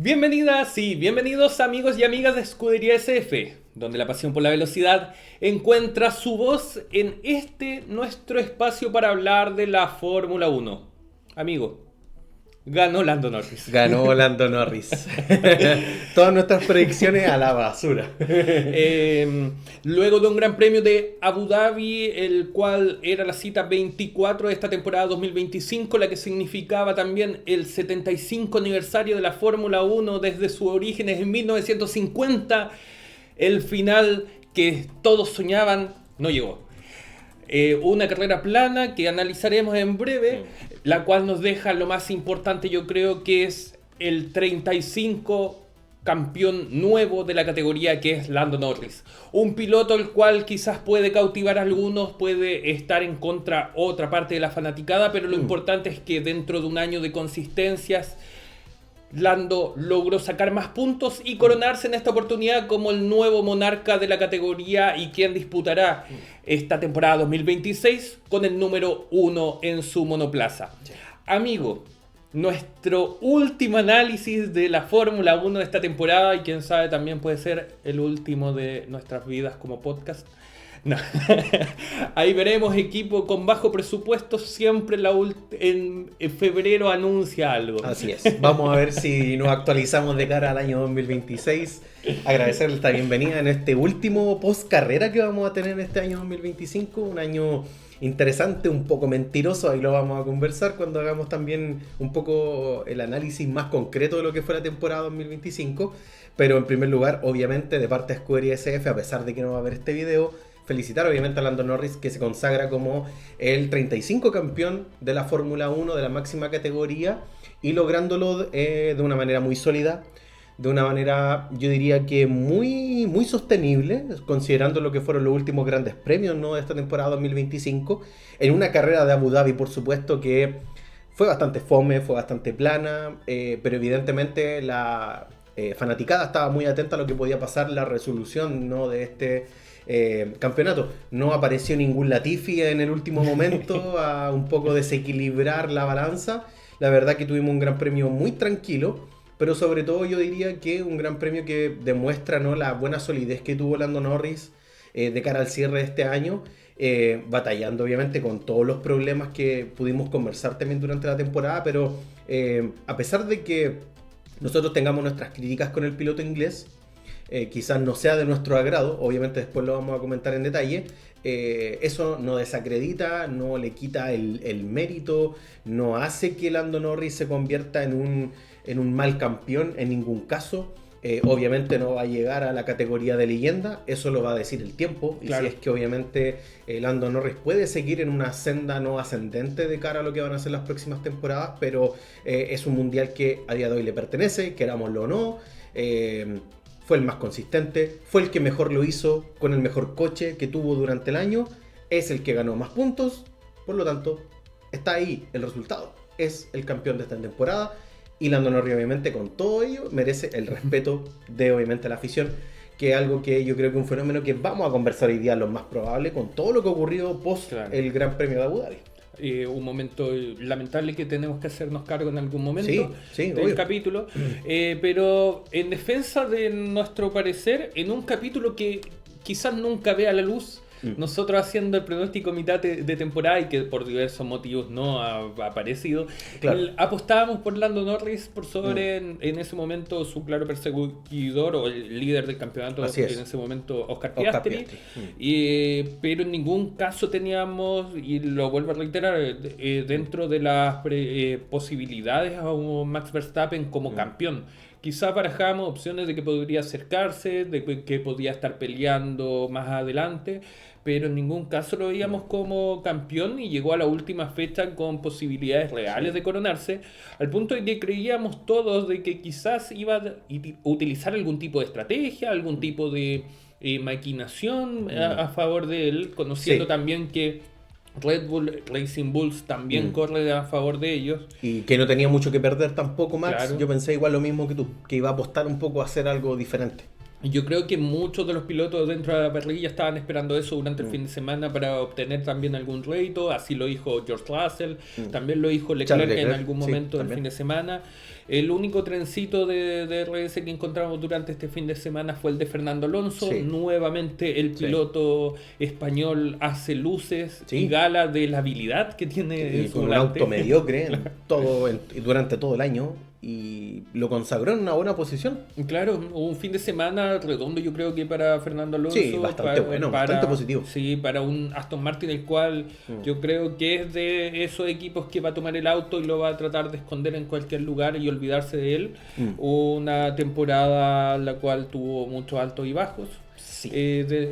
Bienvenidas y bienvenidos amigos y amigas de Escudería SF, donde la pasión por la velocidad encuentra su voz en nuestro espacio para hablar de la Fórmula 1. Amigo, ganó Lando Norris. Ganó Lando Norris. Todas nuestras predicciones a la basura. Luego de un gran premio de Abu Dhabi, el cual era la cita 24 de esta temporada 2025, la que significaba también el 75 aniversario de la Fórmula 1 desde sus orígenes en 1950, el final que todos soñaban no llegó. Una carrera plana que analizaremos en breve, la cual nos deja lo más importante, yo creo que es el 35 campeón nuevo de la categoría, que es Lando Norris. Un piloto el cual quizás puede cautivar a algunos, puede estar en contra otra parte de la fanaticada, pero lo importante es que dentro de un año de consistencias, Lando logró sacar más puntos y coronarse en esta oportunidad como el nuevo monarca de la categoría y quien disputará esta temporada 2026 con el número 1 en su monoplaza. Amigo, nuestro último análisis de la Fórmula 1 de esta temporada, y quién sabe también puede ser el último de nuestras vidas como podcast. No. Ahí veremos, equipo con bajo presupuesto siempre en febrero anuncia algo. Así es. Vamos a ver si nos actualizamos de cara al año 2026. Agradecerle esta bienvenida en este último post carrera que vamos a tener en este año 2025. Un año interesante, un poco mentiroso. Ahí lo vamos a conversar cuando hagamos también un poco el análisis más concreto de lo que fue la temporada 2025. Pero en primer lugar, obviamente, de parte de Escudería SF, a pesar de que no va a haber este video, felicitar obviamente a Lando Norris, que se consagra como el 35 campeón de la Fórmula 1 de la máxima categoría y lográndolo de una manera muy sólida, de una manera yo diría que muy, muy sostenible, considerando lo que fueron los últimos grandes premios, ¿no?, de esta temporada 2025, en una carrera de Abu Dhabi, por supuesto, que fue bastante fome, fue bastante plana, pero evidentemente la fanaticada estaba muy atenta a lo que podía pasar, la resolución, ¿no?, de este campeonato. No apareció ningún Latifi en el último momento a un poco desequilibrar la balanza. La verdad que tuvimos un gran premio muy tranquilo, pero sobre todo yo diría que un gran premio que demuestra, ¿no?, la buena solidez que tuvo Lando Norris de cara al cierre de este año, batallando obviamente con todos los problemas que pudimos conversar también durante la temporada, pero a pesar de que nosotros tengamos nuestras críticas con el piloto inglés, quizás no sea de nuestro agrado, obviamente después lo vamos a comentar en detalle, eso no desacredita, no le quita el mérito, no hace que Lando Norris se convierta en un mal campeón en ningún caso. Obviamente no va a llegar a la categoría de leyenda, eso lo va a decir el tiempo, claro. Y si es que obviamente Lando Norris puede seguir en una senda no ascendente de cara a lo que van a ser las próximas temporadas, pero es un mundial que a día de hoy le pertenece, querámoslo o no. Fue el más consistente, fue el que mejor lo hizo con el mejor coche que tuvo durante el año, es el que ganó más puntos, por lo tanto, está ahí el resultado. Es el campeón de esta temporada y Lando Norris obviamente con todo ello merece el respeto de obviamente la afición, que es algo que yo creo que es un fenómeno que vamos a conversar hoy día lo más probable con todo lo que ocurrió post el Gran Premio de Abu Dhabi. Un momento lamentable que tenemos que hacernos cargo en algún momento del obvio. capítulo, pero en defensa de nuestro parecer, en un capítulo que quizás nunca vea la luz, nosotros haciendo el pronóstico mitad de temporada y que por diversos motivos no ha aparecido, claro, apostábamos por Lando Norris por sobre en ese momento su claro perseguidor o el líder del campeonato en ese momento, Oscar Piastri. Pero en ningún caso teníamos, y lo vuelvo a reiterar, dentro de las posibilidades a un Max Verstappen como campeón. Quizás barajamos opciones de que podría acercarse, de que podía estar peleando más adelante, pero en ningún caso lo veíamos como campeón y llegó a la última fecha con posibilidades reales de coronarse, al punto de que creíamos todos de que quizás iba a utilizar algún tipo de estrategia, algún tipo de maquinación a favor de él, conociendo también que Red Bull Racing Bulls también corre a favor de ellos. Y que no tenía mucho que perder tampoco Max. Claro. Yo pensé igual lo mismo que tú, que iba a apostar un poco a hacer algo diferente. Yo creo que muchos de los pilotos dentro de la parrilla estaban esperando eso durante el fin de semana para obtener también algún rédito. Así lo dijo George Russell, también lo dijo Charles Leclerc en Leclerc, algún sí, momento del también. fin de semana. El único trencito de RS que encontramos durante este fin de semana fue el de Fernando Alonso. Sí. Nuevamente el Sí. piloto español hace luces Sí. y gala de la habilidad que tiene Y en su con un volante. auto mediocre durante todo el año, y lo consagró en una buena posición. Claro, un fin de semana redondo yo creo que para Fernando Alonso. Sí, bastante bueno, bastante positivo. Sí, para un Aston Martin el cual yo creo que es de esos equipos que va a tomar el auto y lo va a tratar de esconder en cualquier lugar y olvidarse de él. Una temporada la cual tuvo muchos altos y bajos. Sí.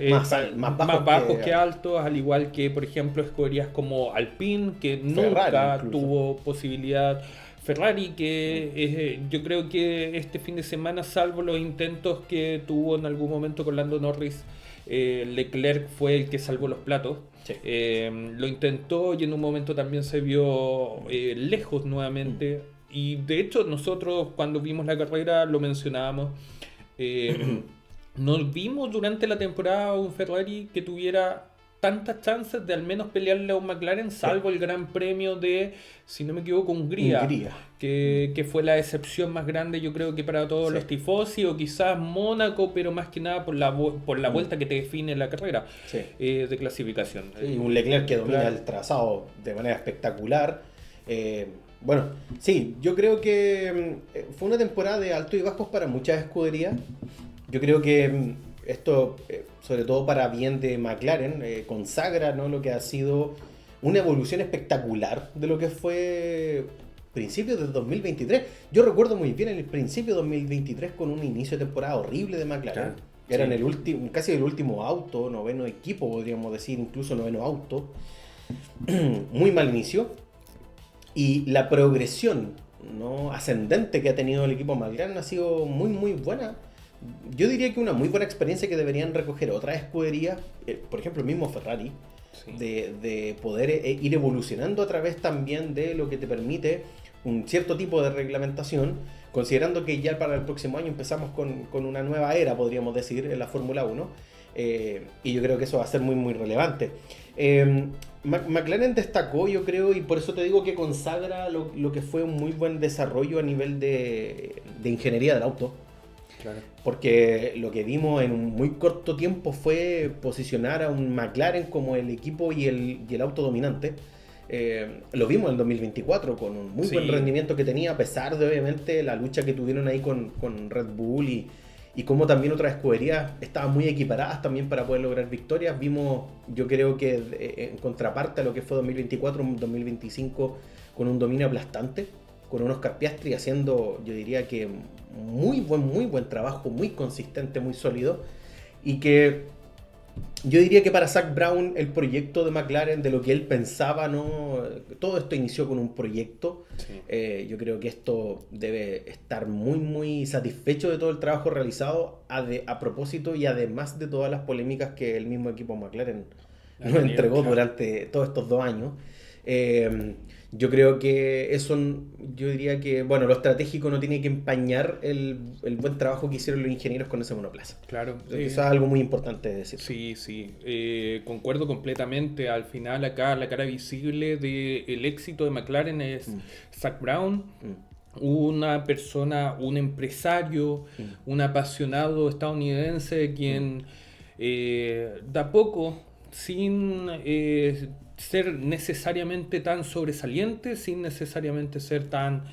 Más Más bajos que altos, al igual que por ejemplo escuderías como Alpine, que Ferrari, nunca incluso. tuvo posibilidad. Ferrari, que yo creo que este fin de semana, salvo los intentos que tuvo en algún momento con Lando Norris, Leclerc fue el que salvó los platos. Sí. Lo intentó y en un momento también se vio lejos nuevamente. Y de hecho nosotros cuando vimos la carrera lo mencionábamos. No vimos durante la temporada un Ferrari que tuviera tantas chances de al menos pelearle a un McLaren, salvo el Gran Premio de, si no me equivoco, Hungría. Que fue la excepción más grande yo creo que para todos los tifosi, o quizás Mónaco, pero más que nada por la vuelta que te define la carrera de clasificación. Sí, un Leclerc que domina el trazado de manera espectacular. Bueno, sí, yo creo que fue una temporada de altos y bajos para muchas escuderías. Yo creo que esto, sobre todo para bien de McLaren, consagra, ¿no?, lo que ha sido una evolución espectacular de lo que fue principios del 2023. Yo recuerdo muy bien el principio de 2023 con un inicio de temporada horrible de McLaren. Claro, Eran casi el último auto, noveno equipo, podríamos decir, incluso noveno auto. Muy mal inicio. Y la progresión, ¿no?, ascendente que ha tenido el equipo McLaren ha sido muy, muy buena. Yo diría que una muy buena experiencia que deberían recoger otras escuderías, por ejemplo el mismo Ferrari, de poder ir evolucionando a través también de lo que te permite un cierto tipo de reglamentación, considerando que ya para el próximo año empezamos con una nueva era, podríamos decir, en la Fórmula 1, y yo creo que eso va a ser muy, muy relevante. McLaren destacó, yo creo, y por eso te digo que consagra lo que fue un muy buen desarrollo a nivel de ingeniería del auto. Claro. Porque lo que vimos en un muy corto tiempo fue posicionar a un McLaren como el equipo y el auto dominante. Lo vimos en el 2024 con un muy buen rendimiento que tenía, a pesar de obviamente la lucha que tuvieron ahí con Red Bull y como también otras escuderías estaban muy equiparadas también para poder lograr victorias. Vimos, yo creo que en contraparte a lo que fue 2024, 2025 con un dominio aplastante, con un Oscar Piastri haciendo, yo diría que muy buen trabajo, muy consistente, muy sólido, y que yo diría que para Zak Brown el proyecto de McLaren, de lo que él pensaba, ¿no?, todo esto inició con un proyecto. Yo creo que esto debe estar muy satisfecho de todo el trabajo realizado a propósito y además de todas las polémicas que el mismo equipo McLaren nos entregó durante todos estos 2 años. Yo creo que eso, yo diría que, bueno, lo estratégico no tiene que empañar el buen trabajo que hicieron los ingenieros con ese monoplaza. Claro. Eso es algo muy importante de decir. Sí. Concuerdo completamente. Al final acá la cara visible del éxito de McLaren es Zak Brown. Una persona, un empresario, un apasionado estadounidense quien da poco sin ser necesariamente tan sobresaliente, sin necesariamente ser tan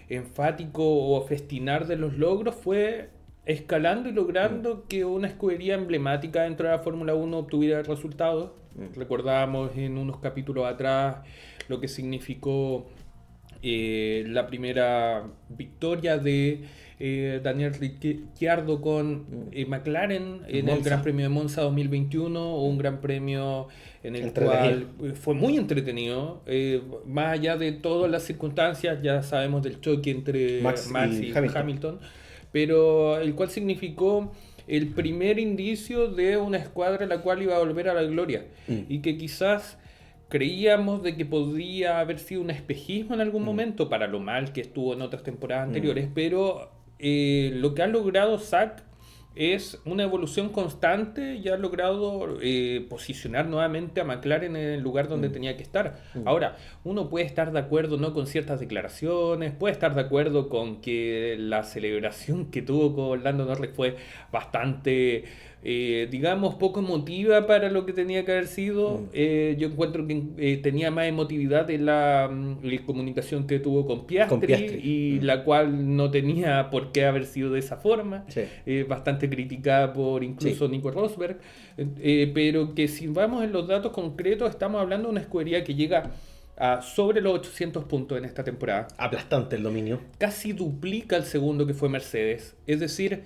enfático o festinar de los logros, fue escalando y logrando que una escudería emblemática dentro de la Fórmula 1 obtuviera resultados. Recordábamos en unos capítulos atrás lo que significó la primera victoria de Daniel Ricciardo con McLaren en el Gran Premio de Monza 2021, un gran premio en el cual fue muy entretenido, más allá de todas las circunstancias. Ya sabemos del choque entre Max y Hamilton, pero el cual significó el primer indicio de una escuadra la cual iba a volver a la gloria y que quizás creíamos de que podría haber sido un espejismo en algún momento para lo mal que estuvo en otras temporadas anteriores, pero lo que ha logrado Zach es una evolución constante y ha logrado posicionar nuevamente a McLaren en el lugar donde tenía que estar. Ahora, uno puede estar de acuerdo no con ciertas declaraciones, puede estar de acuerdo con que la celebración que tuvo con Lando Norris fue bastante, digamos, poco emotiva para lo que tenía que haber sido. Yo encuentro que tenía más emotividad en la comunicación que tuvo con Piastri, y la cual no tenía por qué haber sido de esa forma. Sí. Bastante criticada por incluso Nico Rosberg, pero que si vamos en los datos concretos, estamos hablando de una escudería que llega a sobre los 800 puntos en esta temporada. Aplastante el dominio. Casi duplica el segundo que fue Mercedes. Es decir,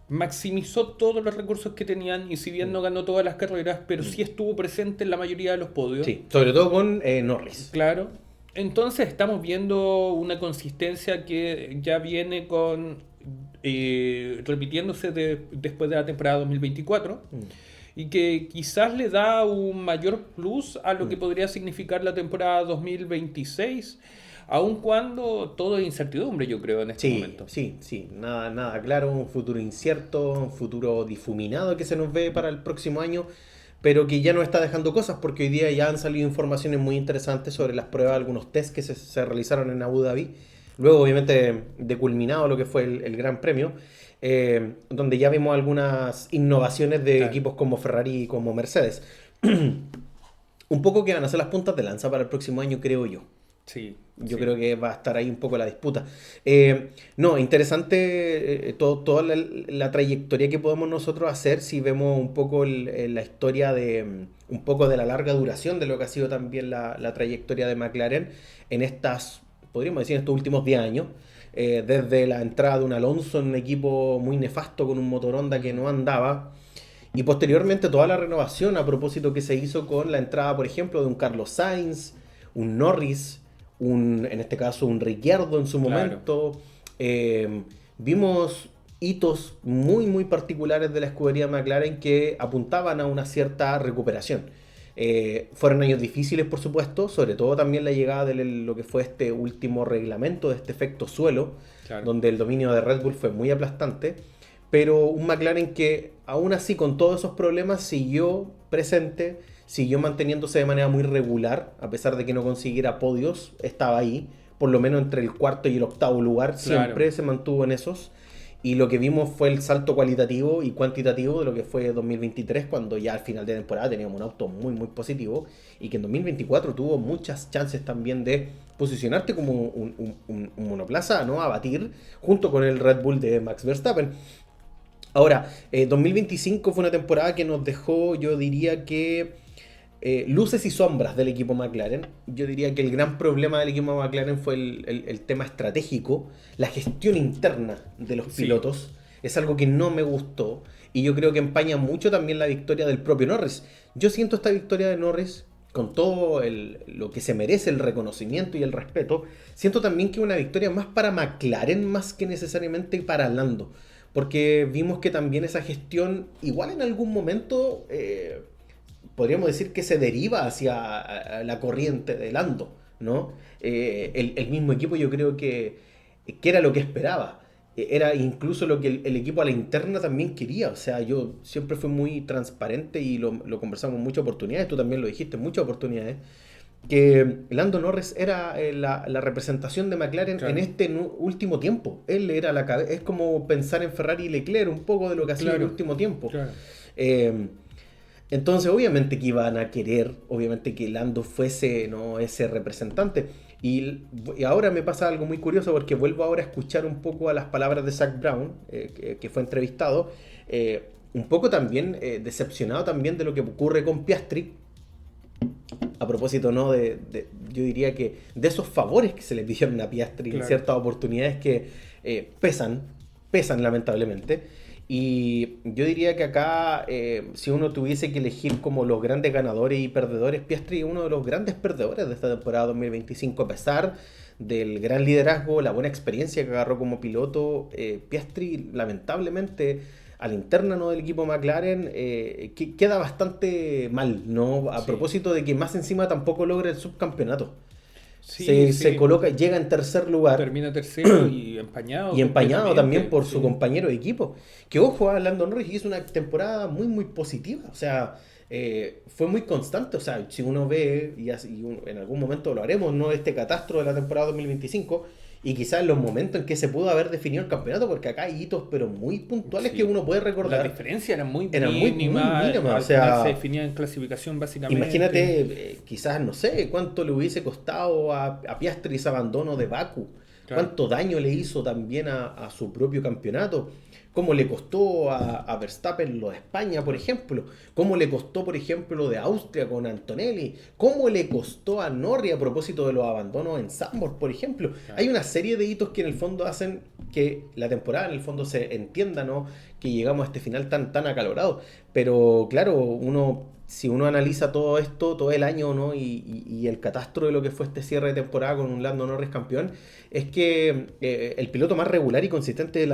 maximizó todos los recursos que tenían, y si bien no ganó todas las carreras, pero sí estuvo presente en la mayoría de los podios. Sí, sobre todo con Norris. Claro. Entonces estamos viendo una consistencia que ya viene repitiéndose después de la temporada 2024, y que quizás le da un mayor plus a lo que podría significar la temporada 2026, aun cuando todo es incertidumbre, yo creo, en este momento. Sí, nada claro, un futuro incierto, un futuro difuminado que se nos ve para el próximo año, pero que ya nos está dejando cosas, porque hoy día ya han salido informaciones muy interesantes sobre las pruebas, algunos test que se realizaron en Abu Dhabi, luego obviamente de culminado lo que fue el Gran Premio, donde ya vimos algunas innovaciones de equipos como Ferrari y como Mercedes. Un poco que van a ser las puntas de lanza para el próximo año, creo yo. Sí, Yo creo que va a estar ahí un poco la disputa. No, interesante toda la trayectoria que podemos nosotros hacer si vemos un poco la historia de un poco de la larga duración de lo que ha sido también la trayectoria de McLaren en podríamos decir, en estos últimos 10 años. Desde la entrada de un Alonso en un equipo muy nefasto con un motor Honda que no andaba, y posteriormente toda la renovación a propósito que se hizo con la entrada, por ejemplo, de un Carlos Sainz, un Norris, en este caso un Ricciardo en su momento. Vimos hitos muy muy particulares de la escudería McLaren que apuntaban a una cierta recuperación. Fueron años difíciles, por supuesto, sobre todo también la llegada de lo que fue este último reglamento de este efecto suelo, donde el dominio de Red Bull fue muy aplastante, pero un McLaren que aún así con todos esos problemas siguió presente, siguió manteniéndose de manera muy regular, a pesar de que no consiguiera podios, estaba ahí, por lo menos entre el cuarto y el octavo lugar, siempre se mantuvo en esos. Y lo que vimos fue el salto cualitativo y cuantitativo de lo que fue 2023, cuando ya al final de temporada teníamos un auto muy muy positivo, y que en 2024 tuvo muchas chances también de posicionarte como un monoplaza a batir, junto con el Red Bull de Max Verstappen. Ahora, 2025 fue una temporada que nos dejó, yo diría que luces y sombras del equipo McLaren. Yo diría que el gran problema del equipo McLaren fue el tema estratégico, la gestión interna de los pilotos. Es algo que no me gustó, y yo creo que empaña mucho también la victoria del propio Norris. Yo siento esta victoria de Norris, con todo lo que se merece, el reconocimiento y el respeto, siento también que es una victoria más para McLaren más que necesariamente para Lando, porque vimos que también esa gestión igual en algún momento podríamos decir que se deriva hacia la corriente de Lando, ¿no? El mismo equipo yo creo que era lo que esperaba. Era incluso lo que el equipo a la interna también quería. O sea, yo siempre fui muy transparente y lo conversamos en muchas oportunidades. Tú también lo dijiste en muchas oportunidades. Que Lando Norris era la representación de McLaren en este último tiempo. Él era la cabeza. Es como pensar en Ferrari y Leclerc, un poco de lo que ha sido el último tiempo. Entonces, obviamente que iban a querer, obviamente que Lando fuese, ¿no?, ese representante. Y ahora me pasa algo muy curioso, porque vuelvo ahora a escuchar un poco a las palabras de Zak Brown, que fue entrevistado, un poco también decepcionado también de lo que ocurre con Piastri, a propósito, ¿no?, yo diría que de esos favores que se les dieron a Piastri en ciertas oportunidades que pesan lamentablemente. Y yo diría que acá, si uno tuviese que elegir como los grandes ganadores y perdedores, Piastri es uno de los grandes perdedores de esta temporada 2025, a pesar del gran liderazgo, la buena experiencia que agarró como piloto. Piastri, lamentablemente, a la interna, ¿no?, del equipo McLaren, queda bastante mal, ¿no? A propósito de que más encima tampoco logra el subcampeonato. se coloca, llega en tercer lugar. Termina tercero y empañado. Y empañado también por su compañero de equipo. Que ojo, Lando Norris hizo una temporada muy, muy positiva. O sea, fue muy constante. O sea, si uno ve, en algún momento lo haremos, ¿no? Este catastro de la temporada 2025. Y quizás en los momentos en que se pudo haber definido el campeonato, porque acá hay hitos, pero muy puntuales que uno puede recordar. La diferencia era muy mínima. O sea, se definía en clasificación básicamente. Imagínate, quizás, no sé, cuánto le hubiese costado a Piastri ese abandono de Baku. Claro. Cuánto daño le hizo también a su propio campeonato. Cómo le costó a Verstappen lo de España, por ejemplo. Cómo le costó, por ejemplo, lo de Austria con Antonelli. Cómo le costó a Norris a propósito de los abandonos en Zandvoort, por ejemplo. Claro. Hay una serie de hitos que en el fondo hacen que la temporada en el fondo se entienda, ¿no? Que llegamos a este final tan acalorado. Pero claro, si uno analiza todo esto, todo el año, ¿no? Y el catastro de lo que fue este cierre de temporada con un Lando Norris campeón, es que el piloto más regular y consistente,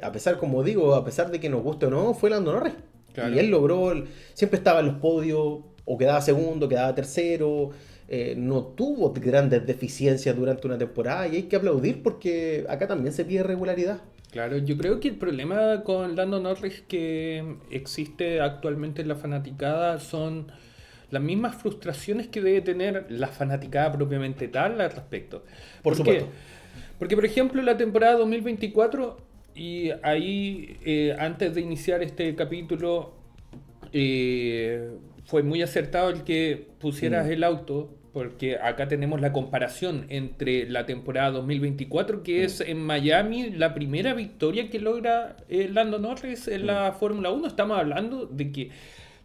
a pesar de que nos guste o no, fue Lando Norris. Claro. Y él siempre estaba en los podios, o quedaba segundo, quedaba tercero, no tuvo grandes deficiencias durante una temporada, y hay que aplaudir porque acá también se pide regularidad. Claro, yo creo que el problema con Lando Norris que existe actualmente en la fanaticada son las mismas frustraciones que debe tener la fanaticada propiamente tal al respecto. Por supuesto. Porque, por ejemplo, la temporada 2024, y ahí, antes de iniciar este capítulo, fue muy acertado el que pusieras el auto, porque acá tenemos la comparación entre la temporada 2024, que es en Miami la primera victoria que logra Lando Norris en la Fórmula 1. Estamos hablando de que,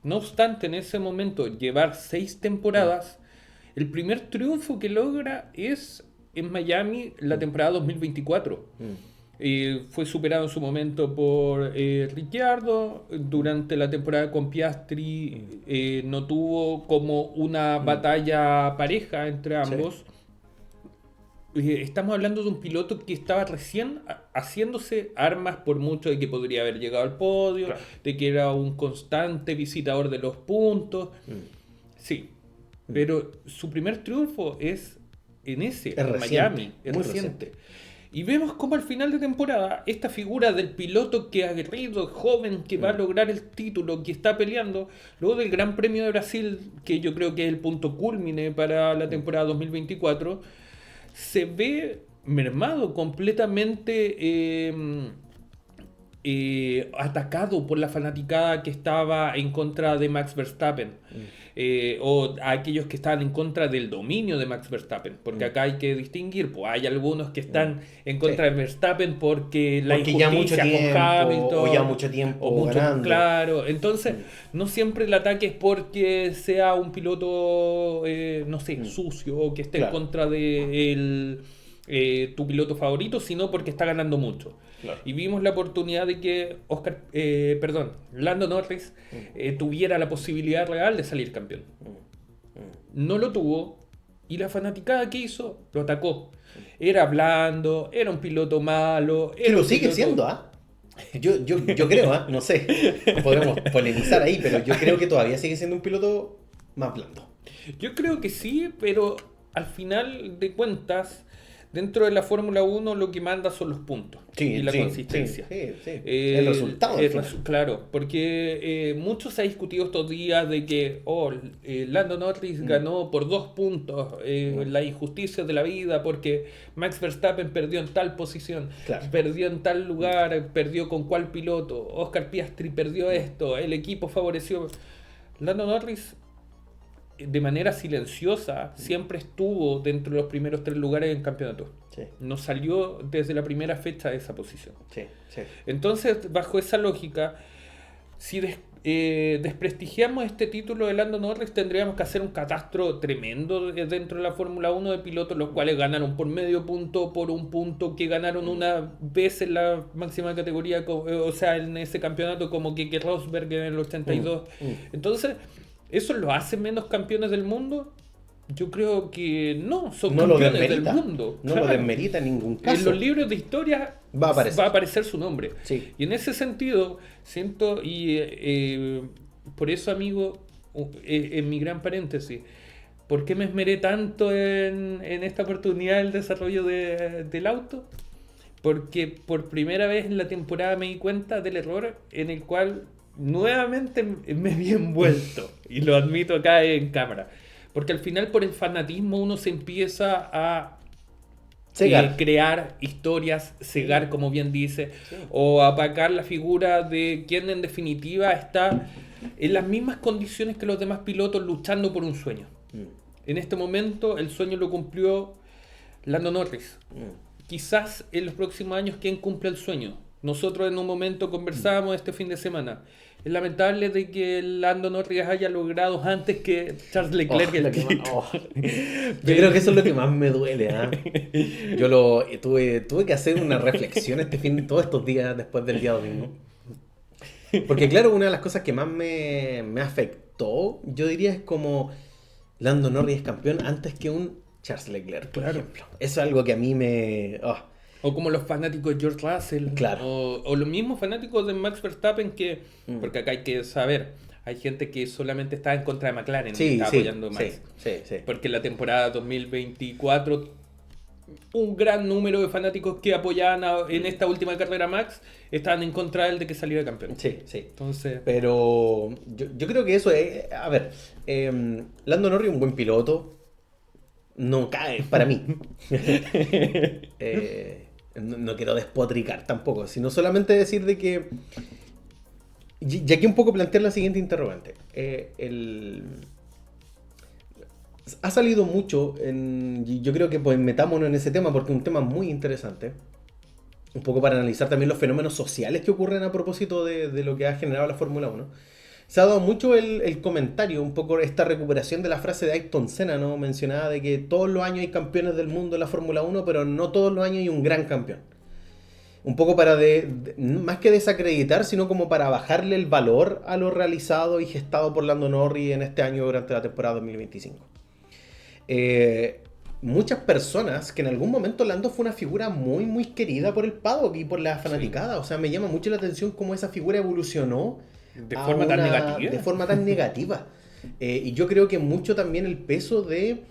no obstante, en ese momento llevar 6 temporadas, el primer triunfo que logra es en Miami la temporada 2024. Fue superado en su momento por Ricciardo. Durante la temporada con Piastri no tuvo como una batalla pareja entre ambos. Estamos hablando de un piloto que estaba recién haciéndose armas, por mucho de que podría haber llegado al podio, claro, de que era un constante visitador de los puntos. Sí, pero su primer triunfo es en Miami, es reciente. Y vemos cómo al final de temporada esta figura del piloto que aguerrido, joven, que va a lograr el título, que está peleando, luego del Gran Premio de Brasil, que yo creo que es el punto cúlmine para la temporada 2024, se ve mermado completamente, atacado por la fanaticada que estaba en contra de Max Verstappen. O a aquellos que estaban en contra del dominio de Max Verstappen, porque acá hay que distinguir, pues hay algunos que están en contra de Verstappen porque la injusticia con Hamilton, o ya mucho tiempo ganando. Claro, entonces no siempre el ataque es porque sea un piloto sucio, o que esté en contra de tu piloto favorito, sino porque está ganando mucho. Claro. Y vimos la oportunidad de que Lando Norris tuviera la posibilidad real de salir campeón. No lo tuvo, y la fanaticada que hizo lo atacó. Era blando, era un piloto malo. Que lo sigue siendo, ¿ah? Yo creo, no sé, podemos polemizar ahí, pero yo creo que todavía sigue siendo un piloto más blando. Yo creo que sí, pero al final de cuentas, dentro de la Fórmula 1 lo que manda son los puntos y la consistencia. El resultado. Claro, porque mucho se ha discutido estos días de que Lando Norris ganó por 2 puntos, la injusticia de la vida, porque Max Verstappen perdió en tal posición, perdió en tal lugar, perdió con cuál piloto, Oscar Piastri perdió esto, el equipo favoreció. Lando Norris, de manera silenciosa, siempre estuvo dentro de los primeros 3 lugares en campeonato. No salió desde la primera fecha de esa posición. Entonces, bajo esa lógica, si desprestigiamos este título de Lando Norris, tendríamos que hacer un catastro tremendo dentro de la Fórmula 1 de pilotos, los cuales ganaron por medio punto, por un punto, que ganaron una vez en la máxima categoría, o sea, en ese campeonato, como Keke Rosberg en el 82. Entonces, ¿eso lo hace menos campeones del mundo? Yo creo que no, son campeones del mundo. No lo desmerita en ningún caso. En los libros de historia va a aparecer su nombre. Y en ese sentido, siento, y por eso, amigo, en mi gran paréntesis, ¿Por qué me esmeré tanto en esta oportunidad del desarrollo del auto? Porque por primera vez en la temporada me di cuenta del error en el cual nuevamente me vi envuelto. Y lo admito acá en cámara. Porque al final por el fanatismo uno se empieza a Cegar. crear historias, cegar como bien dice, o apagar la figura de quien en definitiva está en las mismas condiciones que los demás pilotos luchando por un sueño. En este momento el sueño lo cumplió Lando Norris. Quizás en los próximos años quien cumple el sueño. Nosotros en un momento conversábamos este fin de semana. Es lamentable de que Lando Norris haya logrado antes que Charles Leclerc el título. Yo creo que eso es lo que más me duele. Yo tuve que hacer una reflexión todos estos días después del día domingo. Porque claro, una de las cosas que más me afectó, yo diría, es como Lando Norris es campeón antes que un Charles Leclerc, por ejemplo. Eso es algo que a mí me... O como los fanáticos de George Russell. Claro. O los mismos fanáticos de Max Verstappen que... Porque acá hay que saber, hay gente que solamente está en contra de McLaren y está apoyando a Max. Sí. Porque en la temporada 2024 un gran número de fanáticos que apoyaban en esta última carrera Max estaban en contra de él de que saliera campeón. Sí. Entonces... Pero yo creo que eso es... A ver, Lando Norris es un buen piloto. No cae para mí. No quiero despotricar tampoco, sino solamente decir de que... Y aquí un poco plantear la siguiente interrogante. Ha salido mucho, y yo creo que pues metámonos en ese tema porque es un tema muy interesante. Un poco para analizar también los fenómenos sociales que ocurren a propósito de lo que ha generado la Fórmula 1. Se ha dado mucho el comentario, un poco esta recuperación de la frase de Ayrton Senna, ¿no? Mencionada de que todos los años hay campeones del mundo en la Fórmula 1, pero no todos los años hay un gran campeón. Un poco para más que desacreditar, sino como para bajarle el valor a lo realizado y gestado por Lando Norris en este año durante la temporada 2025. Muchas personas que en algún momento Lando fue una figura muy muy querida por el paddock y por la fanaticada. O sea, me llama mucho la atención cómo esa figura evolucionó de forma tan negativa. De forma tan negativa. Y yo creo que mucho también el peso de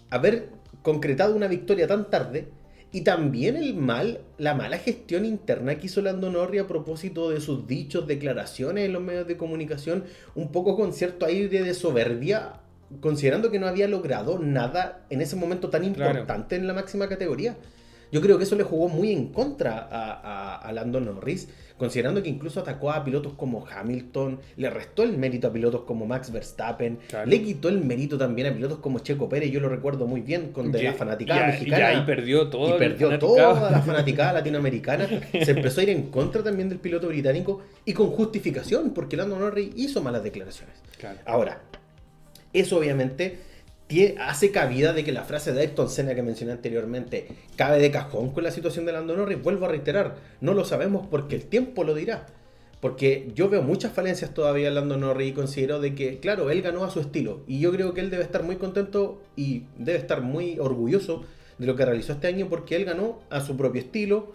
haber concretado una victoria tan tarde y también la mala gestión interna que hizo Lando Norris a propósito de sus dichos, declaraciones en los medios de comunicación, un poco con cierto aire de soberbia, considerando que no había logrado nada en ese momento tan importante en la máxima categoría. Yo creo que eso le jugó muy en contra a Lando Norris, considerando que incluso atacó a pilotos como Hamilton, le restó el mérito a pilotos como Max Verstappen, le quitó el mérito también a pilotos como Checo Pérez, yo lo recuerdo muy bien, con de la fanaticada mexicana. Y perdió todo. Y perdió toda la fanaticada latinoamericana. Se empezó a ir en contra también del piloto británico y con justificación, porque Lando Norris hizo malas declaraciones. Claro. Ahora, eso obviamente hace cabida de que la frase de Ayrton Senna que mencioné anteriormente cabe de cajón con la situación de Lando Norris. Vuelvo a reiterar, no lo sabemos porque el tiempo lo dirá. Porque yo veo muchas falencias todavía en Lando Norris y considero de que, claro, él ganó a su estilo. Y yo creo que él debe estar muy contento y debe estar muy orgulloso de lo que realizó este año porque él ganó a su propio estilo,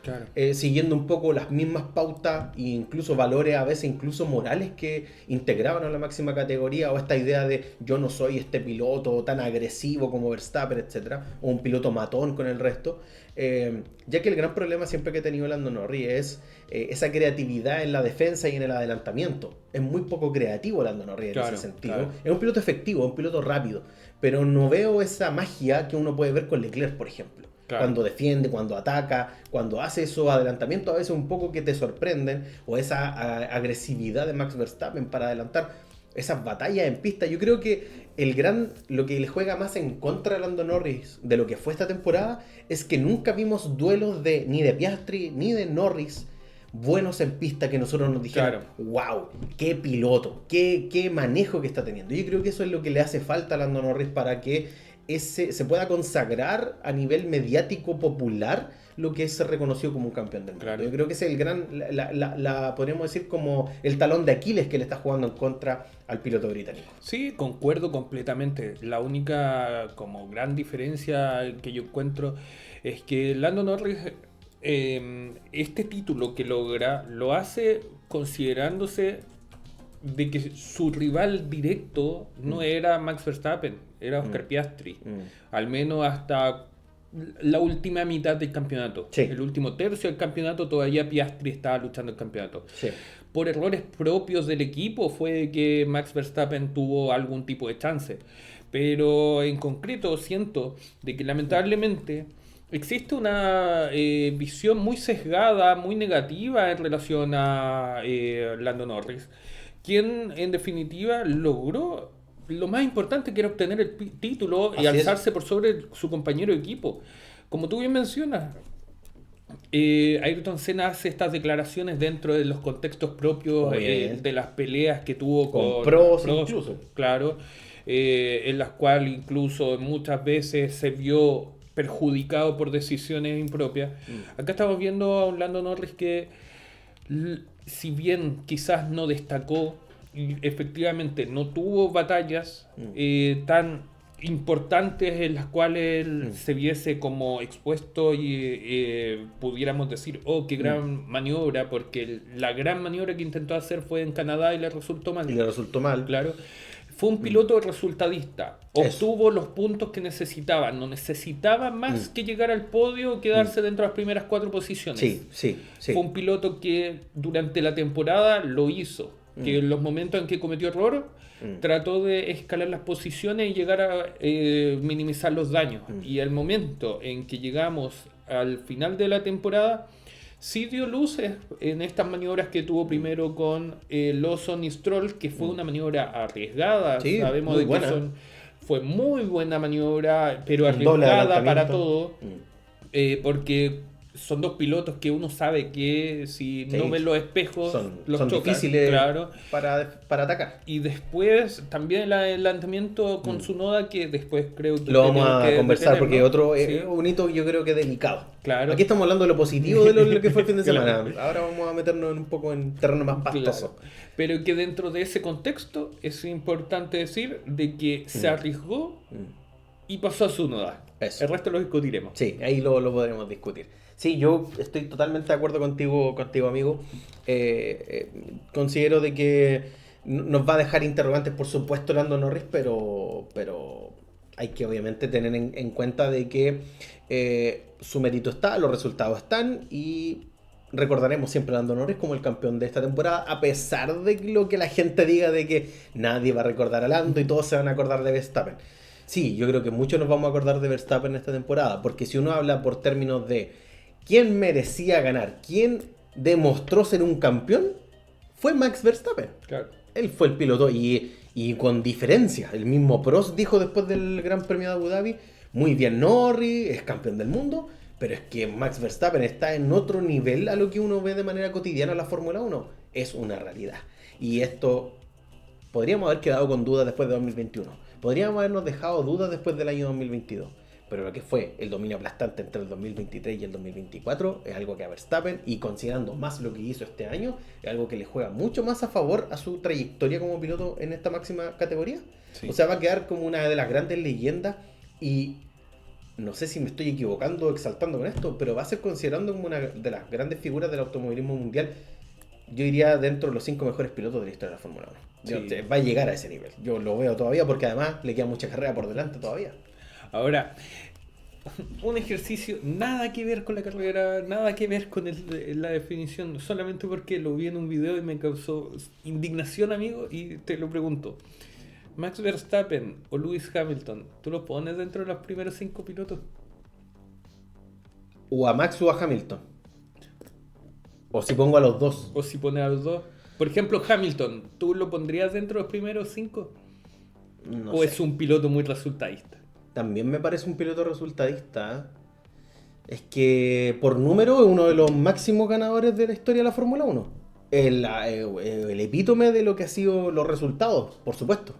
siguiendo un poco las mismas pautas e incluso valores, a veces incluso morales que integraban a la máxima categoría, o esta idea de yo no soy este piloto tan agresivo como Verstappen, etcétera, o un piloto matón con el resto, ya que el gran problema siempre que ha tenido Lando Norris es esa creatividad en la defensa y en el adelantamiento. Es muy poco creativo Lando Norris en ese sentido. Es un piloto efectivo, un piloto rápido, pero no veo esa magia que uno puede ver con Leclerc, por ejemplo. Cuando defiende, cuando ataca, cuando hace esos adelantamientos a veces un poco que te sorprenden, o esa agresividad de Max Verstappen para adelantar, esas batallas en pista. Yo creo que lo que le juega más en contra a Lando Norris de lo que fue esta temporada es que nunca vimos duelos ni de Piastri ni de Norris buenos en pista que nosotros nos dijeran, wow, qué piloto, qué manejo que está teniendo. Yo creo que eso es lo que le hace falta a Lando Norris para que se pueda consagrar a nivel mediático popular lo que es ser reconocido como un campeón del mundo. Yo creo que ese es el gran, podríamos decir como el talón de Aquiles que le está jugando en contra al piloto británico. Sí, concuerdo completamente. La única como gran diferencia que yo encuentro es que Lando Norris este título que logra lo hace considerándose de que su rival directo no era Max Verstappen, era Oscar Piastri. Al menos hasta la última mitad del campeonato. Sí. El último tercio del campeonato todavía Piastri estaba luchando el campeonato. Sí. Por errores propios del equipo fue que Max Verstappen tuvo algún tipo de chance. Pero en concreto siento de que lamentablemente existe una visión muy sesgada, muy negativa en relación a Lando Norris, quien en definitiva logró lo más importante, que era obtener el título y Así alzarse por sobre su compañero de equipo. Como tú bien mencionas, Ayrton Senna hace estas declaraciones dentro de los contextos propios de las peleas que tuvo con Prost incluso. Claro, en las cuales incluso muchas veces se vio perjudicado por decisiones impropias. Acá estamos viendo a un Lando Norris que, si bien quizás no destacó, y efectivamente no tuvo batallas tan importantes en las cuales él se viese como expuesto y pudiéramos decir, oh, qué gran maniobra, porque la gran maniobra que intentó hacer fue en Canadá y le resultó mal. Claro. Fue un piloto resultadista. Obtuvo los puntos que necesitaba. No necesitaba más que llegar al podio o quedarse dentro de las primeras 4 posiciones. Sí. Fue un piloto que durante la temporada lo hizo. Que en los momentos en que cometió error, trató de escalar las posiciones y llegar a minimizar los daños. Y al momento en que llegamos al final de la temporada, sí dio luces en estas maniobras que tuvo primero con Lawson y Stroll, que fue una maniobra arriesgada. Sí, sabemos muy de buena. que fue muy buena maniobra, pero arriesgada para todo, porque son dos pilotos que uno sabe que si no ven los espejos son chocan, difíciles, claro, para atacar. Y después también el adelantamiento con Tsunoda, que después creo que lo vamos a conversar porque ¿no? otro un hito yo creo que delicado. Claro. Aquí estamos hablando de lo positivo de lo que fue el fin de semana. Claro. Ahora vamos a meternos un poco en terreno más pastoso. Claro. Pero que dentro de ese contexto es importante decir de que se arriesgó y pasó a Tsunoda. Eso. El resto lo discutiremos. Sí, ahí lo podremos discutir. Sí, yo estoy totalmente de acuerdo contigo amigo. Considero de que nos va a dejar interrogantes, por supuesto, Lando Norris, pero hay que obviamente tener en cuenta de que su mérito está, los resultados están y recordaremos siempre a Lando Norris como el campeón de esta temporada, a pesar de lo que la gente diga de que nadie va a recordar a Lando y todos se van a acordar de Verstappen. Sí, yo creo que muchos nos vamos a acordar de Verstappen esta temporada, porque si uno habla por términos de quién merecía ganar, quién demostró ser un campeón, fue Max Verstappen. Claro. Él fue el piloto y con diferencia. El mismo Prost dijo después del Gran Premio de Abu Dhabi, muy bien Norris, es campeón del mundo, pero es que Max Verstappen está en otro nivel a lo que uno ve de manera cotidiana en la Fórmula 1. Es una realidad. Y esto podríamos haber quedado con dudas después de 2021. Podríamos habernos dejado dudas después del año 2022. Pero lo que fue el dominio aplastante entre el 2023 y el 2024 es algo que a Verstappen, y considerando más lo que hizo este año, es algo que le juega mucho más a favor a su trayectoria como piloto en esta máxima categoría. Sí. O sea, va a quedar como una de las grandes leyendas, y no sé si me estoy equivocando o exaltando con esto, pero va a ser considerando como una de las grandes figuras del automovilismo mundial. Yo iría dentro de los 5 mejores pilotos de la historia de la Fórmula 1. Sí. Va a llegar a ese nivel. Yo lo veo todavía porque además le queda mucha carrera por delante todavía. Ahora, un ejercicio nada que ver con la carrera, nada que ver con la definición, solamente porque lo vi en un video y me causó indignación, amigo, y te lo pregunto. Max Verstappen o Lewis Hamilton, ¿tú los pones dentro de los primeros 5 pilotos? O a Max o a Hamilton. O si pongo a los dos. O si pones a los dos. Por ejemplo, Hamilton, ¿tú lo pondrías dentro de los primeros 5? No ¿O sé. es un piloto muy resultadista? También me parece un piloto resultadista. Es que por número es uno de los máximos ganadores de la historia de la Fórmula 1. El epítome de lo que han sido los resultados, por supuesto.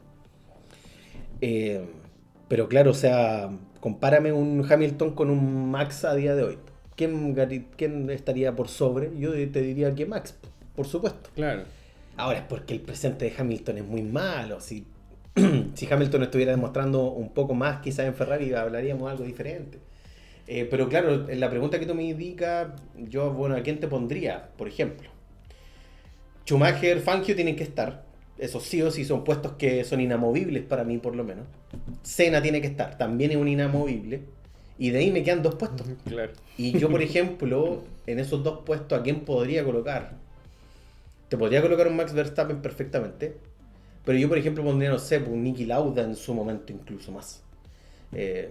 Pero claro, o sea, compárame un Hamilton con un Max a día de hoy. ¿Quién estaría por sobre? Yo te diría que Max, por supuesto. Claro. Ahora es porque el presente de Hamilton es muy malo. Si Hamilton estuviera demostrando un poco más, quizás en Ferrari hablaríamos algo diferente. Pero claro, en la pregunta que tú me indicas, yo, bueno, ¿a quién te pondría? Por ejemplo, Schumacher, Fangio tienen que estar. Esos sí o sí son puestos que son inamovibles para mí, por lo menos. Senna tiene que estar, también es un inamovible. Y de ahí me quedan 2 puestos. Claro. Y yo, por ejemplo, en esos 2 puestos, ¿a quién podría colocar? Te podría colocar un Max Verstappen perfectamente. Pero yo, por ejemplo, pondría, no sé, un Niki Lauda en su momento incluso más.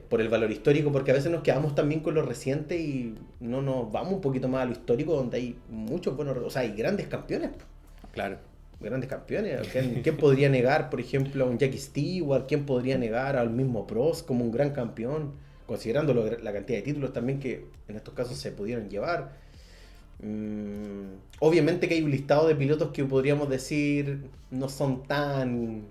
Por el valor histórico, porque a veces nos quedamos también con lo reciente y no nos vamos un poquito más a lo histórico, donde hay muchos buenos, o sea, hay grandes campeones. Claro. Grandes campeones. ¿Quién podría negar, por ejemplo, a un Jackie Stewart? ¿Quién podría negar al mismo Prost como un gran campeón? Considerando la cantidad de títulos también que en estos casos se pudieron llevar. Obviamente que hay un listado de pilotos que podríamos decir no son tan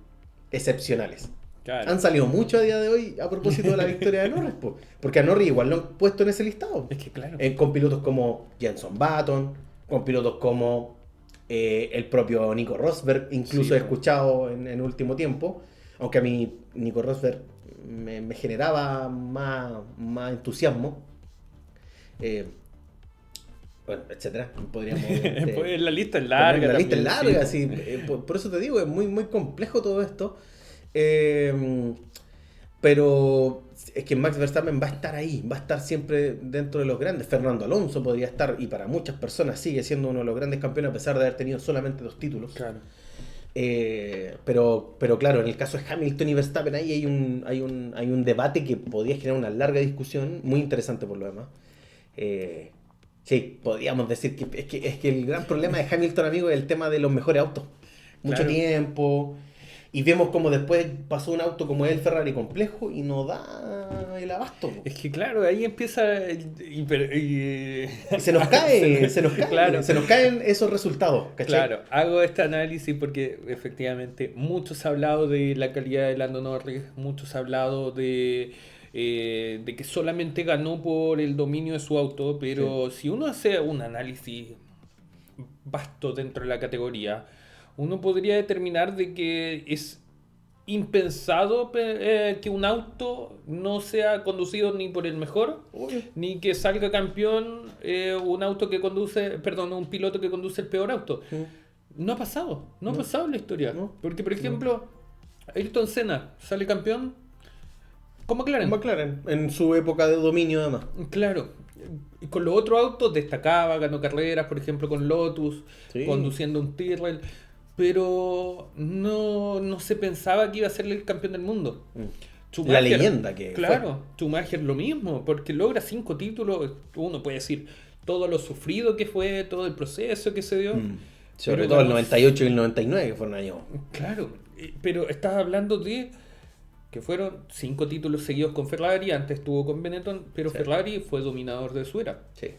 excepcionales. Claro. Han salido mucho a día de hoy a propósito de la victoria de Norris, porque a Norris igual lo han puesto en ese listado. Es que claro. Con pilotos como Jenson Button, con pilotos como el propio Nico Rosberg, incluso Sí, he escuchado en último tiempo, aunque a mí Nico Rosberg me generaba más entusiasmo. Bueno, etcétera. Podríamos. Pues la lista es larga. La lista es también, larga, sí. sí. Por eso te digo, es muy, muy complejo todo esto. Pero es que Max Verstappen va a estar ahí, va a estar siempre dentro de los grandes. Fernando Alonso podría estar, y para muchas personas sigue siendo uno de los grandes campeones a pesar de haber tenido solamente 2 títulos. Claro. Pero claro, en el caso de Hamilton y Verstappen ahí hay un debate que podría generar una larga discusión, muy interesante por lo demás. Sí, podríamos decir que es que el gran problema de Hamilton, amigo, es el tema de los mejores autos. Mucho Claro. tiempo. Y vemos como después pasó un auto como el Ferrari complejo y no da el abasto. Es que claro, ahí empieza Y se nos cae, Claro. se nos caen esos resultados, ¿cachai? Claro, hago este análisis porque efectivamente muchos han hablado de la calidad de Lando Norris, muchos han hablado de que solamente ganó por el dominio de su auto, pero si uno hace un análisis vasto dentro de la categoría, uno podría determinar de que es impensado que un auto no sea conducido ni por el mejor, Obvio. ni que salga campeón un auto que conduce, perdón, un piloto que conduce el peor auto. No ha pasado en la historia. No. Porque, por ejemplo, Ayrton Senna sale campeón con McLaren. McLaren, en su época de dominio además. Claro. Y con los otros autos destacaba, ganó carreras, por ejemplo, con Lotus, Sí. conduciendo un Tyrrell, pero no se pensaba que iba a ser el campeón del mundo. La leyenda que Claro, Schumacher lo mismo, porque logra 5 títulos, uno puede decir todo lo sufrido que fue, todo el proceso que se dio. Sobre pero todo el ganó 98 y el 99, que fueron años. Claro, pero estás hablando de que fueron 5 títulos seguidos con Ferrari, antes estuvo con Benetton, pero Sí. Ferrari fue dominador de su era. Sí.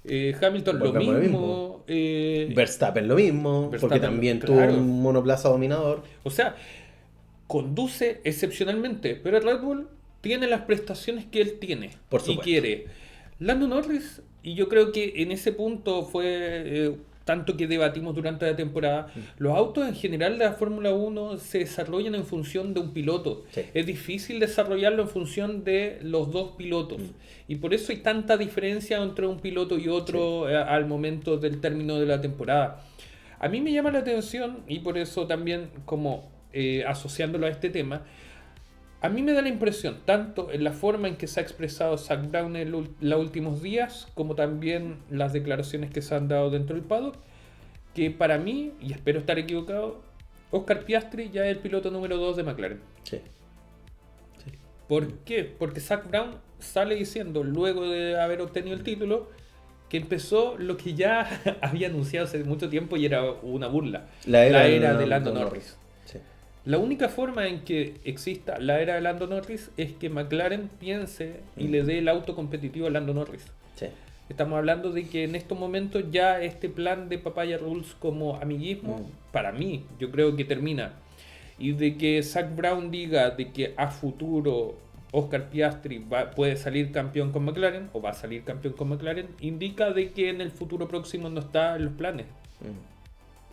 Hamilton lo Volvemos a lo mismo. Verstappen lo mismo, porque Verstappen, también claro. tuvo un monoplaza dominador. O sea, conduce excepcionalmente, pero Red Bull tiene las prestaciones que él tiene Por y supuesto. quiere. Lando Norris, y yo creo que en ese punto fue tanto que debatimos durante la temporada, los autos en general de la Fórmula 1 se desarrollan en función de un piloto. Sí. Es difícil desarrollarlo en función de los 2 pilotos. Y por eso hay tanta diferencia entre un piloto y otro al momento del término de la temporada. A mí me llama la atención, y por eso también como asociándolo a este tema, a mí me da la impresión, tanto en la forma en que se ha expresado Zak Brown en los últimos días, como también las declaraciones que se han dado dentro del paddock, que para mí, y espero estar equivocado, Oscar Piastri ya es el piloto número 2 de McLaren. Sí. ¿Por qué? Porque Zak Brown sale diciendo, luego de haber obtenido el título, que empezó lo que ya había anunciado hace mucho tiempo y era una burla. La era de Lando Norris. Sí. La única forma en que exista la era de Lando Norris es que McLaren piense y le dé el auto competitivo a Lando Norris. Sí. Estamos hablando de que en estos momentos ya este plan de Papaya Rules como amiguismo, para mí, yo creo que termina. Y de que Zak Brown diga de que a futuro Oscar Piastri puede salir campeón con McLaren, o va a salir campeón con McLaren, indica de que en el futuro próximo no está en los planes.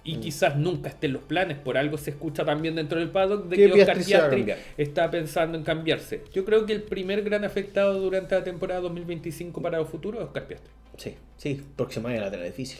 Y quizás nunca esté en los planes, por algo se escucha también dentro del paddock de Que que Oscar Piastri se va a Piastri cambiar. está pensando en cambiarse. Yo creo que el primer gran afectado durante la temporada 2025 para el futuro es Oscar Piastri. Sí, sí, próximo año la tendrá difícil.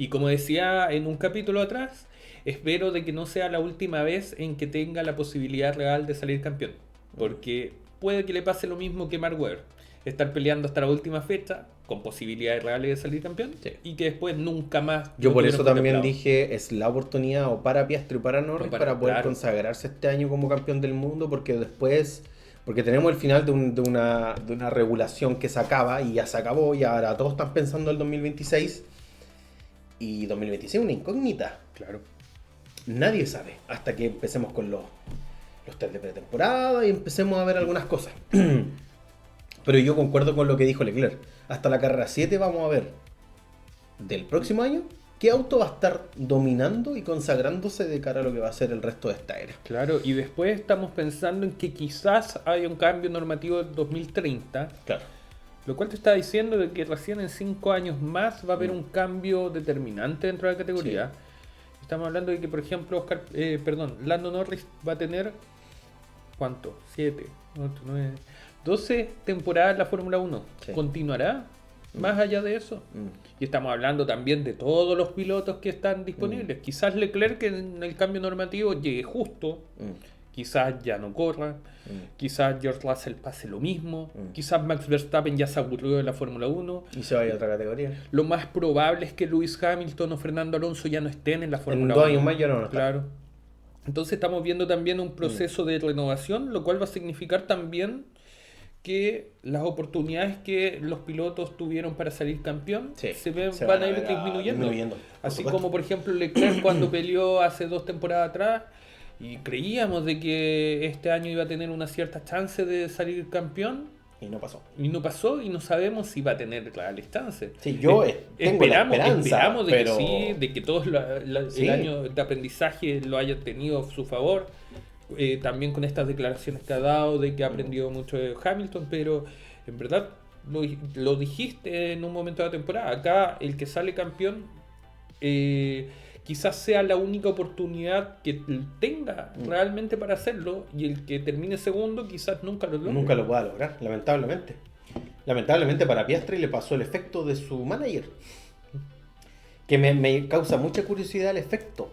Y como decía en un capítulo atrás, espero de que no sea la última vez en que tenga la posibilidad real de salir campeón. Porque puede que le pase lo mismo que Mark Webber. Estar peleando hasta la última fecha con posibilidades reales de salir campeón, Sí. y que después nunca más Yo lo por tuvieron eso también contemplado. dije, es la oportunidad o para Piastri o para Norris O para- para poder claro. consagrarse este año como campeón del mundo, porque después, porque tenemos el final de una regulación que se acaba y ya se acabó y ahora todos están pensando en el 2026 y 2026 es una incógnita. Claro. Nadie sabe hasta que empecemos con los test de pretemporada y empecemos a ver algunas cosas. Pero yo concuerdo con lo que dijo Leclerc. Hasta la carrera 7 vamos a ver del próximo año qué auto va a estar dominando y consagrándose de cara a lo que va a ser el resto de esta era. Claro, y después estamos pensando en que quizás haya un cambio normativo en 2030, Claro. lo cual te está diciendo de que recién en 5 años más va a haber un cambio determinante dentro de la categoría. Estamos hablando de que, por ejemplo, Lando Norris va a tener, ¿cuánto? 7, 8, 9, 12 temporadas en la Fórmula 1. Sí. ¿Continuará más allá de eso? Y estamos hablando también de todos los pilotos que están disponibles. Quizás Leclerc en el cambio normativo llegue justo, quizás ya no corra, quizás George Russell pase lo mismo, quizás Max Verstappen ya se aburrió de la Fórmula 1. Y se vaya a otra categoría. Lo más probable es que Lewis Hamilton o Fernando Alonso ya no estén en la En Fórmula 2 1. años más ya no van a estar. Claro. Entonces estamos viendo también un proceso de renovación, lo cual va a significar también que las oportunidades que los pilotos tuvieron para salir campeón Sí, se van a ir disminuyendo. Así como por ejemplo Leclerc cuando peleó hace 2 temporadas atrás y creíamos de que este año iba a tener una cierta chance de salir campeón Y no pasó. y no pasó y no sabemos si va a tener reales chances. Sí, yo tengo la esperanza, esperamos de pero... que sí, de que todos Sí. el año de aprendizaje lo hayan tenido a su favor. También con estas declaraciones que ha dado de que ha aprendido mucho de Hamilton, pero en verdad lo dijiste en un momento de la temporada. Acá el que sale campeón quizás sea la única oportunidad que tenga realmente para hacerlo, y el que termine segundo quizás nunca lo logre. Nunca lo pueda lograr, lamentablemente. Lamentablemente para Piastri le pasó el efecto de su manager. Que me causa mucha curiosidad el efecto.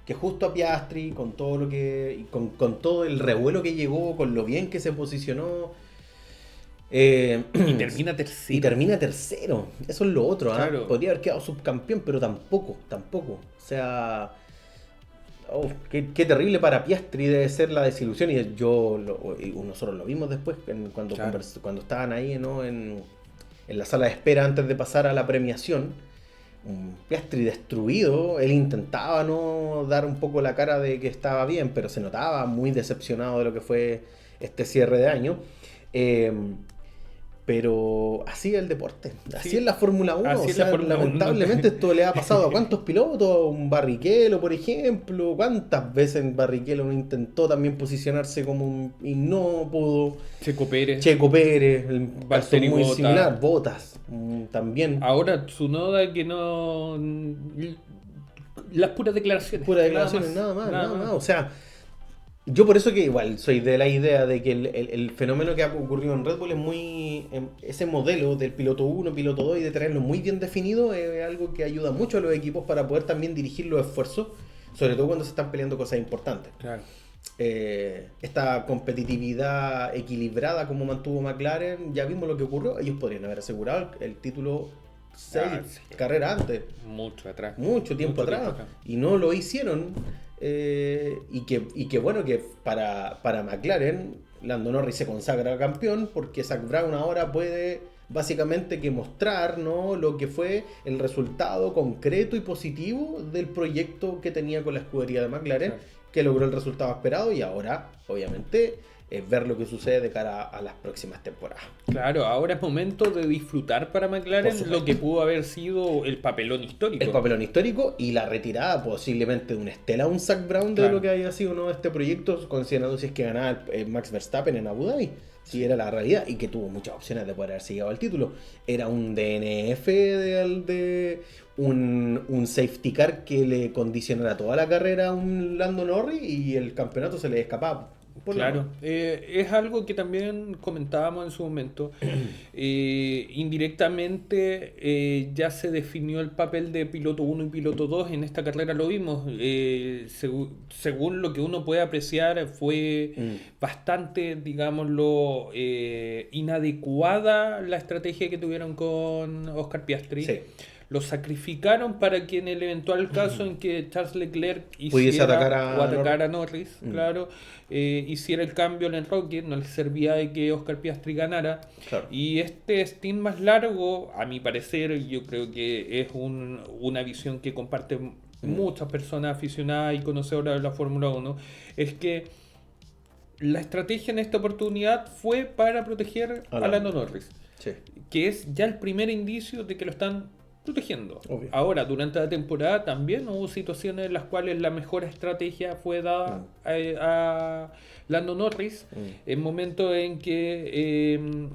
Que justo a Piastri, con todo lo que. Con todo el revuelo que llegó, con lo bien que se posicionó. Y termina tercero. Y termina tercero. Eso es lo otro. Claro. Podría haber quedado subcampeón, pero tampoco. O sea. Qué terrible para Piastri debe ser la desilusión. Y nosotros lo vimos después cuando, Claro. cuando estaban ahí, ¿no? en la sala de espera antes de pasar a la premiación. Un Piastri destruido. Él intentaba no dar un poco la cara de que estaba bien, pero se notaba muy decepcionado de lo que fue este cierre de año. Pero así es el deporte, así Sí, es la Fórmula 1. así O es la sea, Fórmula 1. lamentablemente esto le ha pasado a cuántos pilotos, a un Barrichello, por ejemplo. ¿Cuántas veces Barrichello intentó también posicionarse como y no pudo? Checo Pérez. Checo Pérez, el caso Valtteri muy Bottas. similar, Bottas también. Ahora Tsunoda que no... Las puras declaraciones. Puras declaraciones, nada más. O sea, yo por eso que igual soy de la idea de que el fenómeno que ha ocurrido en Red Bull es muy... Ese modelo del piloto 1, piloto 2 y de tenerlo muy bien definido es algo que ayuda mucho a los equipos para poder también dirigir los esfuerzos, sobre todo cuando se están peleando cosas importantes. Claro. Esta competitividad equilibrada como mantuvo McLaren, ya vimos lo que ocurrió. Ellos podrían haber asegurado el título 6 Sí. carreras antes. Mucho atrás. Mucho tiempo atrás. Y no lo hicieron. Y que bueno que para McLaren, Lando Norris se consagra campeón porque Zak Brown ahora puede básicamente que mostrar, ¿no?, lo que fue el resultado concreto y positivo del proyecto que tenía con la escudería de McLaren, Claro. que logró el resultado esperado, y ahora, obviamente, ver lo que sucede de cara a las próximas temporadas. Claro, ahora es momento de disfrutar para Por McLaren supuesto. lo que pudo haber sido el papelón histórico. El papelón histórico y la retirada posiblemente de un Estela, un Zak Brown de Claro. lo que haya sido, ¿no?, este proyecto, considerando si es que ganaba Max Verstappen en Abu Dhabi, si era la realidad, y que tuvo muchas opciones de poder haberse llegado al título. Era un DNF de un safety car que le condicionara toda la carrera a un Lando Norris y el campeonato se le escapaba Claro, es algo que también comentábamos en su momento. Indirectamente ya se definió el papel de piloto uno y piloto 2 en esta carrera, lo vimos. Según lo que uno puede apreciar, fue bastante, digámoslo, inadecuada la estrategia que tuvieron con Oscar Piastri. Sí. Lo sacrificaron para que en el eventual caso en que Charles Leclerc pudiese hiciera atacar a Norris, claro, hiciera el cambio en el Rocket, no le servía de que Oscar Piastri ganara. Claro. Y este stint más largo, a mi parecer, yo creo que es una visión que comparten muchas personas aficionadas y conocedoras de la Fórmula 1, es que la estrategia en esta oportunidad fue para proteger a Lando Norris, Sí. que es ya el primer indicio de que lo están protegiendo. Obvio. Ahora, durante la temporada también hubo situaciones en las cuales la mejor estrategia fue dada a Lando Norris en momentos en que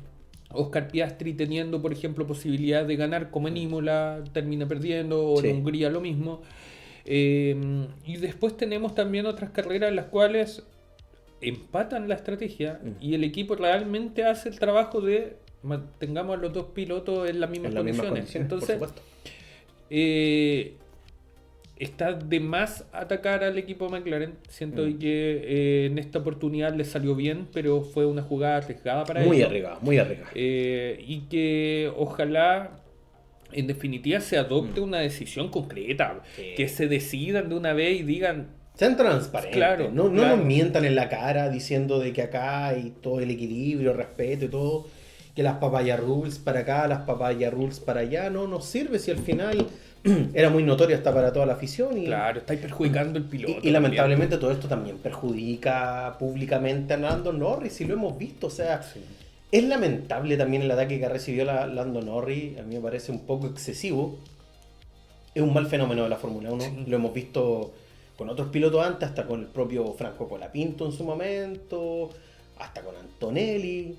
Oscar Piastri, teniendo por ejemplo posibilidad de ganar, como en Imola, termina perdiendo, o en Hungría lo mismo. Y después tenemos también otras carreras en las cuales empatan la estrategia y el equipo realmente hace el trabajo de mantengamos a los dos pilotos en las mismas condiciones. Entonces, está de más atacar al equipo McLaren. Siento que en esta oportunidad les salió bien, pero fue una jugada arriesgada para ellos. Muy arriesgada. Y que ojalá en definitiva se adopte una decisión concreta, que se decidan de una vez y digan, sean transparentes, claro, no nos mientan en la cara diciendo de que acá hay todo el equilibrio, respeto y todo, que las papaya rules para acá, las papaya rules para allá, no nos sirve si al final era muy notorio hasta para toda la afición. Y, claro, estáis perjudicando el piloto. Y lamentablemente todo esto también perjudica públicamente a Lando Norris, y lo hemos visto, o sea, es lamentable también el ataque que ha recibido Lando Norris, a mí me parece un poco excesivo, es un mal fenómeno de la Fórmula 1, lo hemos visto con otros pilotos antes, hasta con el propio Franco Colapinto en su momento, hasta con Antonelli,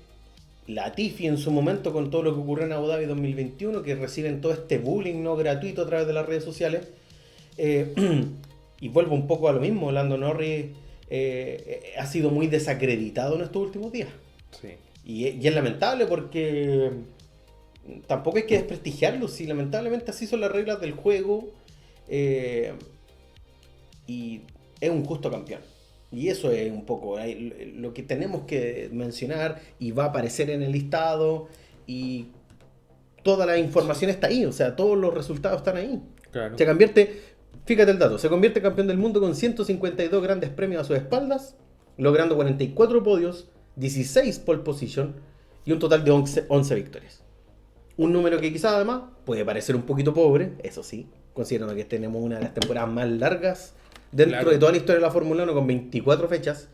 Latifi en su momento, con todo lo que ocurrió en Abu Dhabi 2021, que reciben todo este bullying no gratuito a través de las redes sociales. Y vuelvo un poco a lo mismo, Lando Norris ha sido muy desacreditado en estos últimos días. Sí. Y es lamentable porque tampoco hay que desprestigiarlo, si lamentablemente así son las reglas del juego, y es un justo campeón. Y eso es un poco lo que tenemos que mencionar, y va a aparecer en el listado, y toda la información está ahí, o sea, todos los resultados están ahí. Claro. Se convierte, fíjate el dato, se convierte campeón del mundo con 152 grandes premios a sus espaldas, logrando 44 podios, 16 pole position y un total de 11 victorias. Un número que quizás además puede parecer un poquito pobre, eso sí, considerando que tenemos una de las temporadas más largas dentro de toda la historia de la Fórmula 1 con 24 fechas,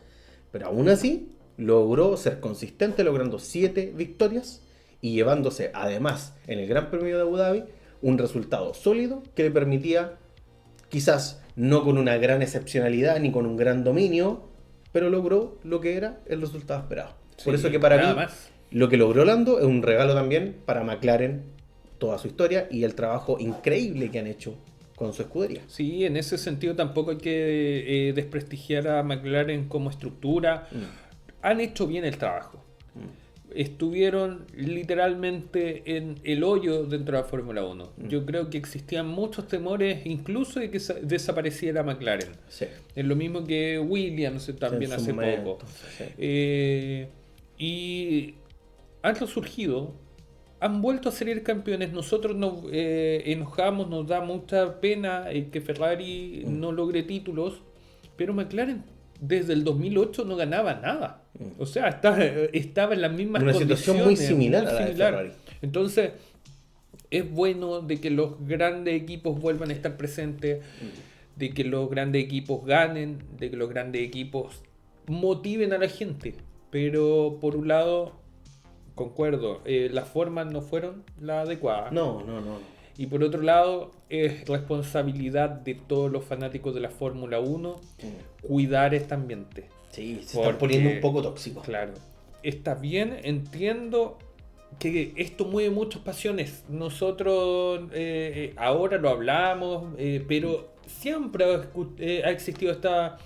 pero aún así logró ser consistente, logrando 7 victorias y llevándose además en el Gran Premio de Abu Dhabi un resultado sólido que le permitía, quizás no con una gran excepcionalidad ni con un gran dominio, pero logró lo que era el resultado esperado. Por eso que para mí lo que logró Lando es un regalo también para McLaren, toda su historia y el trabajo increíble que han hecho con su escudería. Sí, en ese sentido tampoco hay que desprestigiar a McLaren como estructura. Han hecho bien el trabajo. Estuvieron literalmente en el hoyo dentro de la Fórmula 1. Yo creo que existían muchos temores, incluso de que desapareciera McLaren. Sí. Es lo mismo que Williams también hace poco. Sí. Y han resurgido, han vuelto a salir campeones. Nosotros nos enojamos, nos da mucha pena que Ferrari no logre títulos, pero McLaren desde el 2008 no ganaba nada. O sea, estaba en las mismas una condiciones. Situación muy similar a la de Ferrari. Entonces, es bueno de que los grandes equipos vuelvan a estar presentes, de que los grandes equipos ganen, de que los grandes equipos motiven a la gente. Pero, por un lado, concuerdo, las formas no fueron las adecuadas. No. Y por otro lado, es responsabilidad de todos los fanáticos de la Fórmula 1 cuidar este ambiente. Sí, se está poniendo un poco tóxico. Claro. Está bien, entiendo que esto mueve muchas pasiones. Nosotros ahora lo hablamos, pero siempre ha existido esta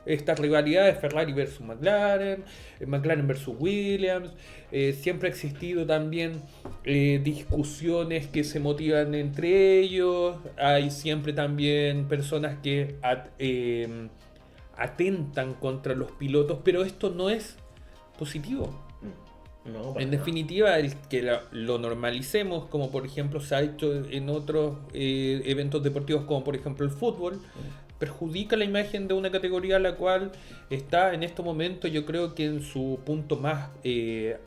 estas rivalidades, Ferrari versus McLaren, McLaren versus Williams. Siempre ha existido también discusiones que se motivan entre ellos. Hay siempre también personas que atentan contra los pilotos, pero esto no es positivo. No, En definitiva, el que lo normalicemos, como por ejemplo se ha hecho en otros eventos deportivos, como por ejemplo el fútbol, perjudica la imagen de una categoría la cual está en estos momentos, yo creo que en su punto más en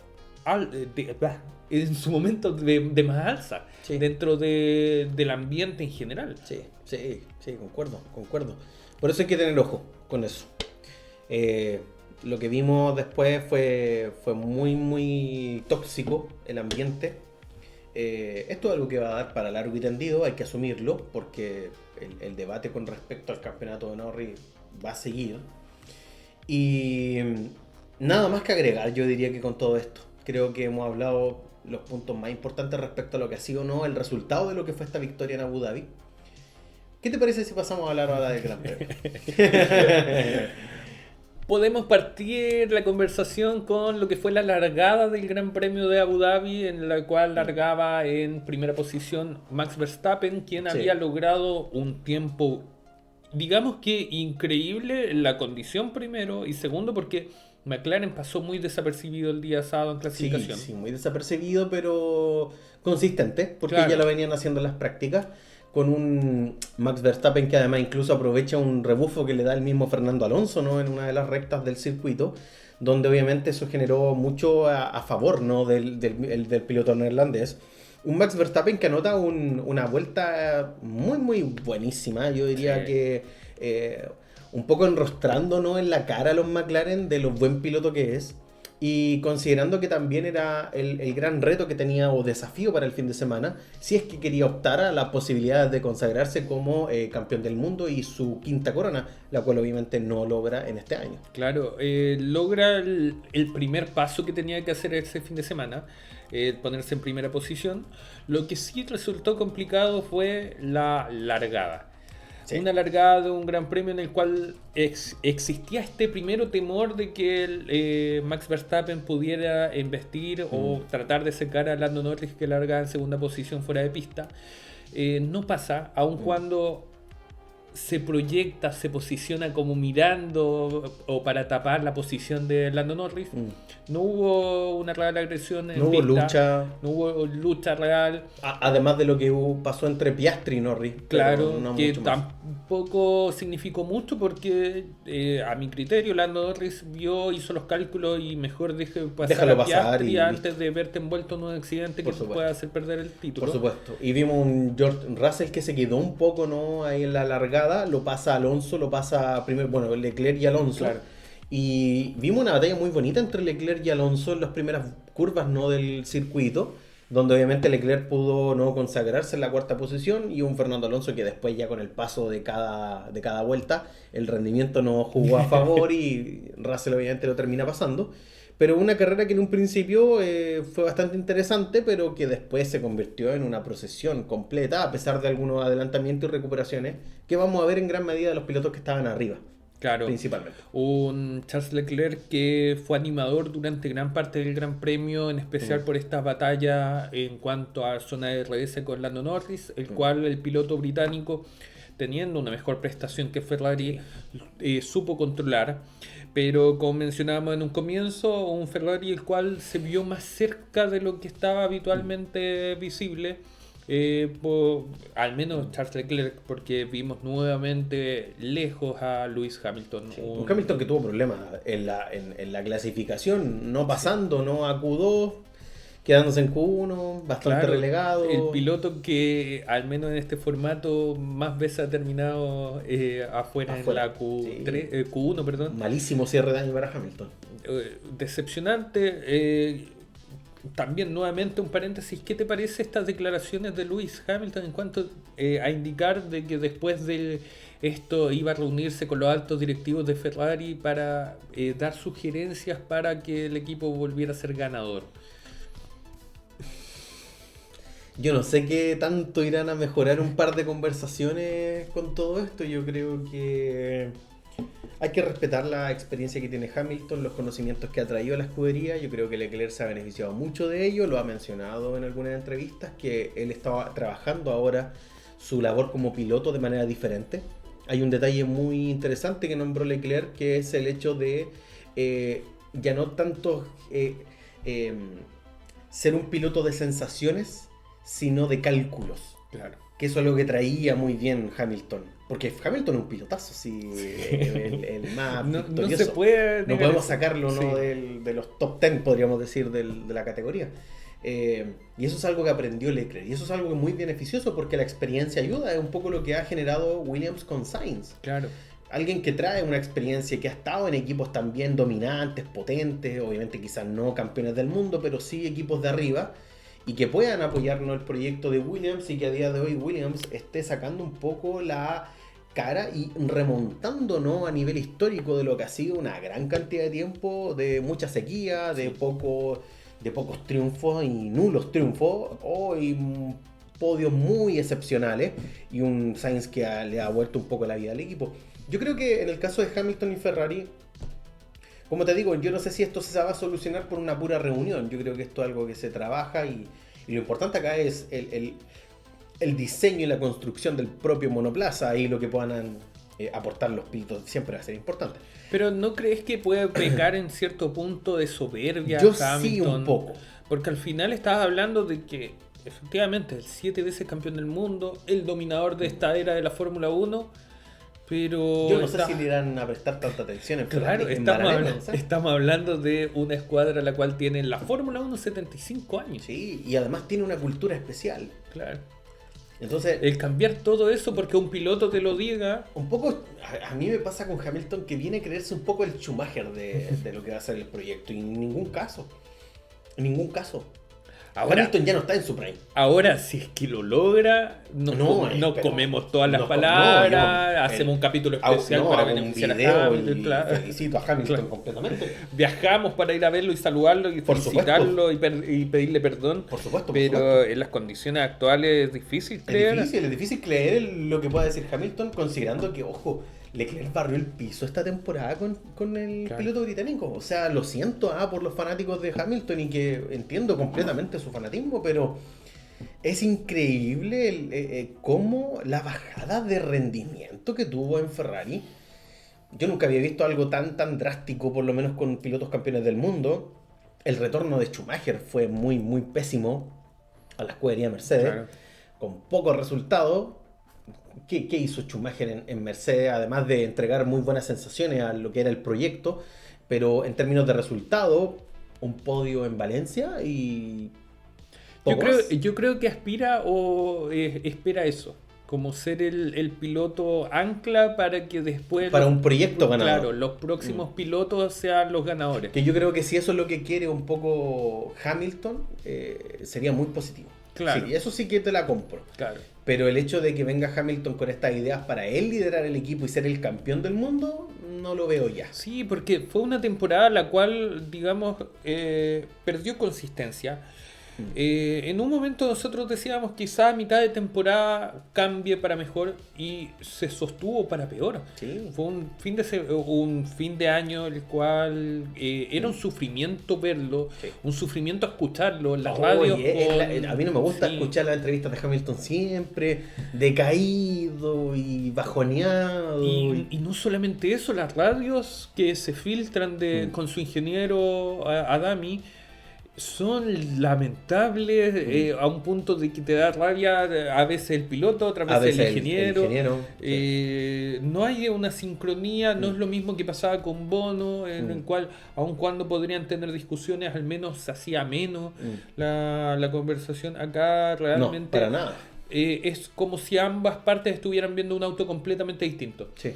su momento de más alza, Sí. dentro del ambiente en general. Sí, concuerdo. Por eso hay que tener ojo con eso. Lo que vimos después fue muy, muy tóxico el ambiente. Esto es algo que va a dar para largo y tendido, hay que asumirlo, porque el debate con respecto al campeonato de Norris va a seguir. Y nada más que agregar, yo diría que con todo esto. Creo que hemos hablado los puntos más importantes respecto a lo que ha sido o no el resultado de lo que fue esta victoria en Abu Dhabi. ¿Qué te parece si pasamos a hablar ahora del Gran Premio? Podemos partir la conversación con lo que fue la largada del Gran Premio de Abu Dhabi, en la cual largaba en primera posición Max Verstappen, quien Sí. había logrado un tiempo, digamos que increíble, en la condición primero, y segundo porque McLaren pasó muy desapercibido el día sábado en clasificación. Sí, muy desapercibido, pero consistente, porque Claro. ya lo venían haciendo en las prácticas, con un Max Verstappen que además incluso aprovecha un rebufo que le da el mismo Fernando Alonso, ¿no? En una de las rectas del circuito, donde obviamente eso generó mucho a favor, ¿no? del piloto neerlandés. Un Max Verstappen que anota una vuelta muy, muy buenísima, yo diría Sí. que un poco enrostrando, ¿no? En la cara a los McLaren de lo buen piloto que es. Y considerando que también era el gran reto que tenía o desafío para el fin de semana, si es que quería optar a la posibilidad de consagrarse como campeón del mundo y su quinta corona, la cual obviamente no logra en este año. Claro, logra el primer paso que tenía que hacer ese fin de semana, ponerse en primera posición. Lo que sí resultó complicado fue la largada. Sí. Una largada de un gran premio en el cual existía este primero temor de que Max Verstappen pudiera embestir o tratar de secar a Lando Norris, que larga en segunda posición fuera de pista. No pasa, aun cuando se proyecta, se posiciona como mirando o para tapar la posición de Lando Norris. No hubo una real agresión en No hubo pista, lucha. no hubo lucha real. Además de lo que pasó entre Piastri y Norris. pero Claro, no que mucho más. tampoco significó mucho porque a mi criterio Lando Norris hizo los cálculos y mejor pasar Déjalo a pasar Piastri y antes de verte envuelto en un accidente Por que te supuesto. pueda hacer perder el título. Por supuesto. Y vimos un George Russell que se quedó un poco, ¿no? Ahí en la largada. Lo pasa Alonso, lo pasa primero, bueno, Leclerc y Alonso. Claro. Y vimos una batalla muy bonita entre Leclerc y Alonso en las primeras curvas, ¿no? Del circuito. Donde obviamente Leclerc pudo no consagrarse en la cuarta posición. Y un Fernando Alonso que después ya con el paso de cada vuelta, el rendimiento no jugó a favor y Russell obviamente lo termina pasando. Pero una carrera que en un principio fue bastante interesante, pero que después se convirtió en una procesión completa, a pesar de algunos adelantamientos y recuperaciones que vamos a ver en gran medida de los pilotos que estaban arriba, Claro. principalmente. Un Charles Leclerc que fue animador durante gran parte del Gran Premio, en especial por esta batalla en cuanto a zona de RS con Lando Norris, el cual el piloto británico, teniendo una mejor prestación que Ferrari, supo controlar. Pero como mencionábamos en un comienzo, un Ferrari el cual se vio más cerca de lo que estaba habitualmente visible. Al menos Charles Leclerc, porque vimos nuevamente lejos a Lewis Hamilton. Un Hamilton que tuvo problemas en la clasificación, no pasando, no a Q2, quedándose en Q1, bastante Claro, relegado. el piloto que al menos en este formato más veces ha terminado afuera en la Q3, sí. Q1, perdón. Malísimo cierre de año para Hamilton. Decepcionante. También nuevamente un paréntesis, ¿qué te parece estas declaraciones de Lewis Hamilton en cuanto a indicar de que después de esto iba a reunirse con los altos directivos de Ferrari para dar sugerencias para que el equipo volviera a ser ganador? Yo no sé qué tanto irán a mejorar un par de conversaciones con todo esto. Yo creo que Hay que respetar la experiencia que tiene Hamilton, los conocimientos que ha traído a la escudería. Yo creo que Leclerc se ha beneficiado mucho de ello, lo ha mencionado en algunas entrevistas, que él estaba trabajando ahora su labor como piloto de manera diferente. Hay un detalle muy interesante que nombró Leclerc, que es el hecho de ya no tanto ser un piloto de sensaciones, sino de cálculos. Claro. Que eso es algo que traía muy bien Hamilton. Porque Hamilton es un pilotazo, sí, el más victorioso. No se puede. No podemos sacarlo, ¿no? Sí. de los top 10, podríamos decir, de la categoría. Y eso es algo que aprendió Leclerc. Y eso es algo muy beneficioso porque la experiencia ayuda. Es un poco lo que ha generado Williams con Sainz. Claro. Alguien que trae una experiencia, que ha estado en equipos también dominantes, potentes, obviamente quizás no campeones del mundo, pero sí equipos de arriba, y que puedan apoyarnos el proyecto de Williams, y que a día de hoy Williams esté sacando un poco la cara y remontándonos a nivel histórico de lo que ha sido una gran cantidad de tiempo, de mucha sequía, de pocos triunfos y nulos triunfos, y podios muy excepcionales, y un Sainz que le ha vuelto un poco la vida al equipo. Yo creo que en el caso de Hamilton y Ferrari, como te digo, yo no sé si esto se va a solucionar por una pura reunión. Yo creo que esto es algo que se trabaja, y lo importante acá es el diseño y la construcción del propio monoplaza, y lo que puedan aportar los pilotos siempre va a ser importante. Pero ¿no crees que puede pecar en cierto punto de soberbia Yo Hamilton? Sí, un poco. Porque al final estabas hablando de que efectivamente el 7 veces campeón del mundo, el dominador de esta era de la Fórmula 1, pero... Yo no sé si le irán a prestar tanta atención en Claro, Ferrari, estamos hablando de una escuadra la cual tiene en la Fórmula 1 75 años. Sí, y además tiene una cultura especial. Claro. Entonces, el cambiar todo eso porque un piloto te lo diga... Un poco, a mí me pasa con Hamilton, que viene a creerse un poco el Schumacher de lo que va a ser el proyecto, y en ningún caso. Ahora, Hamilton ya no está en su prime. Ahora, si es que lo logra, no comemos todas las palabras, hacemos un capítulo especial para beneficiar a Hamilton. Claro. Felicito a Hamilton completamente. Viajamos para ir a verlo y saludarlo y felicitarlo y pedirle perdón. Por supuesto. Pero en las condiciones actuales es difícil creer. Es difícil creer lo que pueda decir Hamilton, considerando que, ojo, Leclerc barrió el piso esta temporada con el piloto británico. O sea, lo siento por los fanáticos de Hamilton, y que entiendo completamente su fanatismo, pero es increíble cómo la bajada de rendimiento que tuvo en Ferrari. Yo nunca había visto algo tan drástico, por lo menos con pilotos campeones del mundo. El retorno de Schumacher fue muy, muy pésimo a la escudería Mercedes, con pocos resultados. ¿Qué hizo Schumacher en Mercedes? Además de entregar muy buenas sensaciones a lo que era el proyecto, pero en términos de resultado, un podio en Valencia y... Yo creo que aspira o espera eso, como ser el piloto ancla para que después... Para un proyecto ganador. Claro, los próximos pilotos sean los ganadores. Que yo creo que si eso es lo que quiere un poco Hamilton, sería muy positivo. Claro. Sí, eso sí que te la compro. Claro. Pero el hecho de que venga Hamilton con estas ideas para él liderar el equipo y ser el campeón del mundo, no lo veo ya. Sí, porque fue una temporada la cual, digamos, perdió consistencia. En un momento nosotros decíamos quizá a mitad de temporada cambie para mejor, y se sostuvo para peor. Sí. Fue un fin de año el cual era un sufrimiento verlo, un sufrimiento escucharlo en las radios. A mí no me gusta escuchar las entrevistas de Hamilton, siempre decaído y bajoneado. Y no solamente eso, las radios que se filtran con su ingeniero Adami son lamentables, a un punto de que te da rabia a veces el piloto, otra vez el ingeniero. No hay una sincronía, no es lo mismo que pasaba con Bono, en el cual, aun cuando podrían tener discusiones, al menos se hacía menos la conversación. Acá realmente... No, para nada. Es como si ambas partes estuvieran viendo un auto completamente distinto. Sí.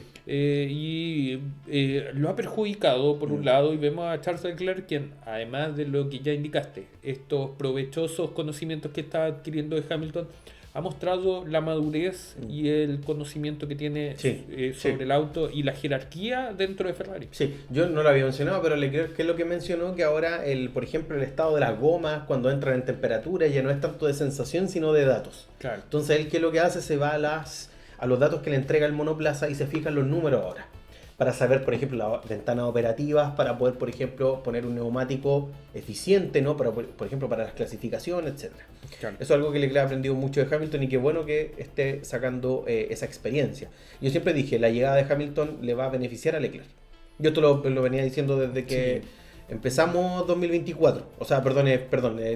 Lo ha perjudicado por un lado, y vemos a Charles Leclerc, quien, además de lo que ya indicaste, estos provechosos conocimientos que está adquiriendo de Hamilton, ha mostrado la madurez y el conocimiento que tiene sobre el auto y la jerarquía dentro de Ferrari. Sí, yo no lo había mencionado, pero Leclerc, ¿qué es lo que mencionó? Que ahora, por ejemplo, el estado de las gomas cuando entran en temperatura ya no es tanto de sensación, sino de datos. Claro. Entonces él, ¿qué es lo que hace? Se va a los datos que le entrega el monoplaza y se fijan los números ahora. para saber, por ejemplo, las ventanas operativas, para poder, por ejemplo, poner un neumático eficiente, ¿no? Para, por ejemplo, para las clasificaciones, etcétera. Claro. Eso es algo que Leclerc ha aprendido mucho de Hamilton y qué bueno que esté sacando esa experiencia. Yo siempre dije, la llegada de Hamilton le va a beneficiar a Leclerc. Yo te lo venía diciendo desde que empezamos 2024, o sea, perdón,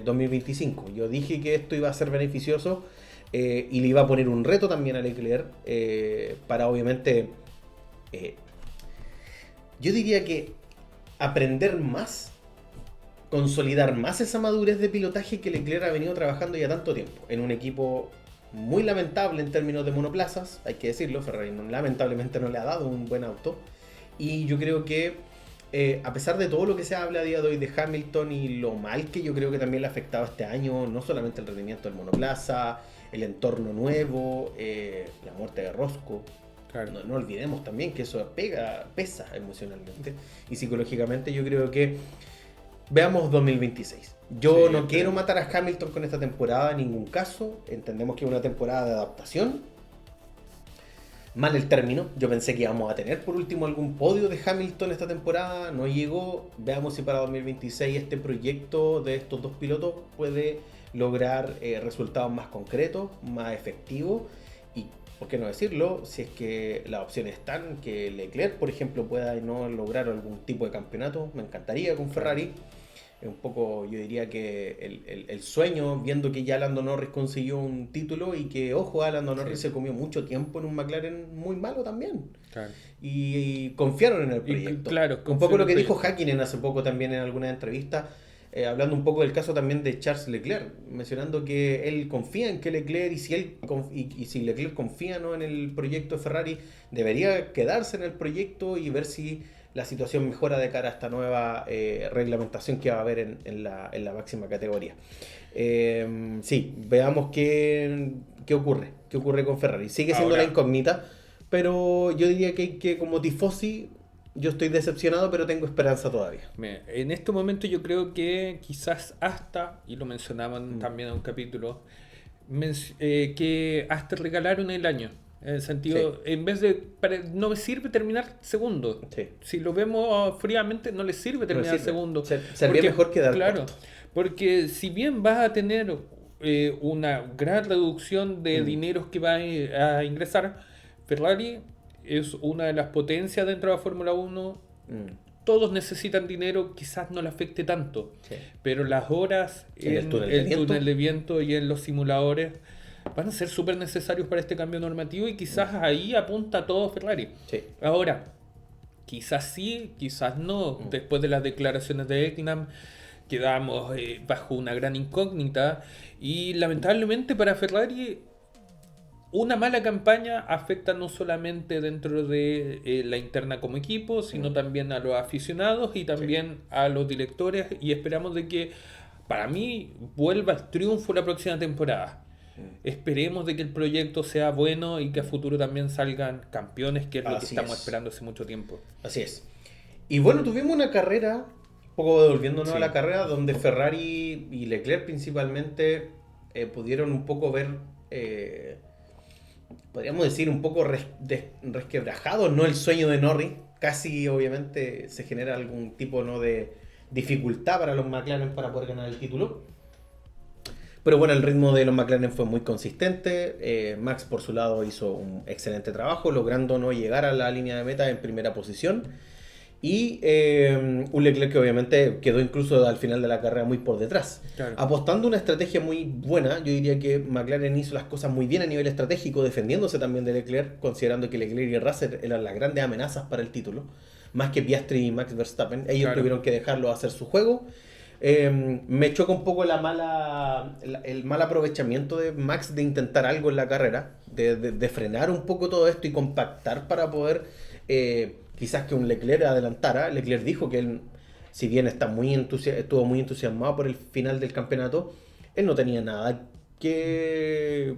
2025. Yo dije que esto iba a ser beneficioso y le iba a poner un reto también a Leclerc para obviamente... yo diría que aprender más, consolidar más esa madurez de pilotaje que Leclerc ha venido trabajando ya tanto tiempo en un equipo muy lamentable en términos de monoplazas, hay que decirlo. Ferrari lamentablemente no le ha dado un buen auto, y yo creo que a pesar de todo lo que se habla a día de hoy de Hamilton y lo mal que yo creo que también le ha afectado este año, no solamente el rendimiento del monoplaza, el entorno nuevo, la muerte de Roscoe. Claro. No olvidemos también que eso pesa emocionalmente y psicológicamente. Yo creo que veamos 2026. Yo no quiero matar a Hamilton con esta temporada en ningún caso. Entendemos que es una temporada de adaptación. Mal el término. Yo pensé que íbamos a tener por último algún podio de Hamilton esta temporada. No llegó. Veamos si para 2026 este proyecto de estos dos pilotos puede lograr resultados más concretos, más efectivos. Y por qué no decirlo, si es que las opciones están, que Leclerc, por ejemplo, pueda no lograr algún tipo de campeonato. Me encantaría con Ferrari. Es un poco, yo diría que el sueño, viendo que ya Lando Norris consiguió un título y que, ojo, Lando Norris se comió mucho tiempo en un McLaren muy malo también. Claro. Y confiaron en el proyecto. Claro, un poco lo que dijo Häkkinen hace poco también en alguna entrevista, hablando un poco del caso también de Charles Leclerc, mencionando que él confía en que Leclerc, y si Leclerc confía, ¿no?, en el proyecto de Ferrari, debería quedarse en el proyecto y ver si la situación mejora de cara a esta nueva reglamentación que va a haber en la máxima categoría. Sí, veamos qué ocurre con Ferrari. Sigue siendo la incógnita, pero yo diría que como tifosi yo estoy decepcionado, pero tengo esperanza todavía. En este momento yo creo que quizás hasta, y lo mencionaban también en un capítulo, que hasta regalaron el año. En el sentido, en vez de... no me sirve terminar segundo. Sí. Si lo vemos fríamente, no le sirve terminar segundo. Sería mejor quedar cuarto. Porque si bien vas a tener una gran reducción de dineros que va a ingresar, Ferrari es una de las potencias dentro de la Fórmula 1. Todos necesitan dinero, quizás no le afecte tanto. Sí. Pero las horas en el túnel de viento y en los simuladores van a ser súper necesarios para este cambio normativo, y quizás ahí apunta todo Ferrari. Sí. Ahora, quizás sí, quizás no. Después de las declaraciones de Eknam, quedamos bajo una gran incógnita, y lamentablemente para Ferrari una mala campaña afecta no solamente dentro de la interna como equipo, sino también a los aficionados y también a los directores, y esperamos de que, para mí, vuelva el triunfo la próxima temporada. Esperemos de que el proyecto sea bueno y que a futuro también salgan campeones, que es lo que estamos esperando hace mucho tiempo. Así es. Y bueno, tuvimos una carrera, un poco devolviéndonos a la carrera, donde Ferrari y Leclerc principalmente pudieron un poco ver, podríamos decir, un poco resquebrajados, ¿no?, el sueño de Norris. Casi, obviamente, se genera algún tipo, ¿no?, de dificultad para los McLaren para poder ganar el título. Pero bueno, el ritmo de los McLaren fue muy consistente. Max, por su lado, hizo un excelente trabajo, logrando no llegar a la línea de meta en primera posición. Y un Leclerc que obviamente quedó incluso al final de la carrera muy por detrás. Claro. Apostando una estrategia muy buena. Yo diría que McLaren hizo las cosas muy bien a nivel estratégico, defendiéndose también de Leclerc, considerando que Leclerc y Russell eran las grandes amenazas para el título, más que Piastri y Max Verstappen. Ellos tuvieron que dejarlo hacer su juego. Me choca un poco el mal aprovechamiento de Max de intentar algo en la carrera, de frenar un poco todo esto y compactar para poder quizás que un Leclerc adelantara. Leclerc dijo que él, si bien estuvo muy entusiasmado por el final del campeonato, él no tenía nada que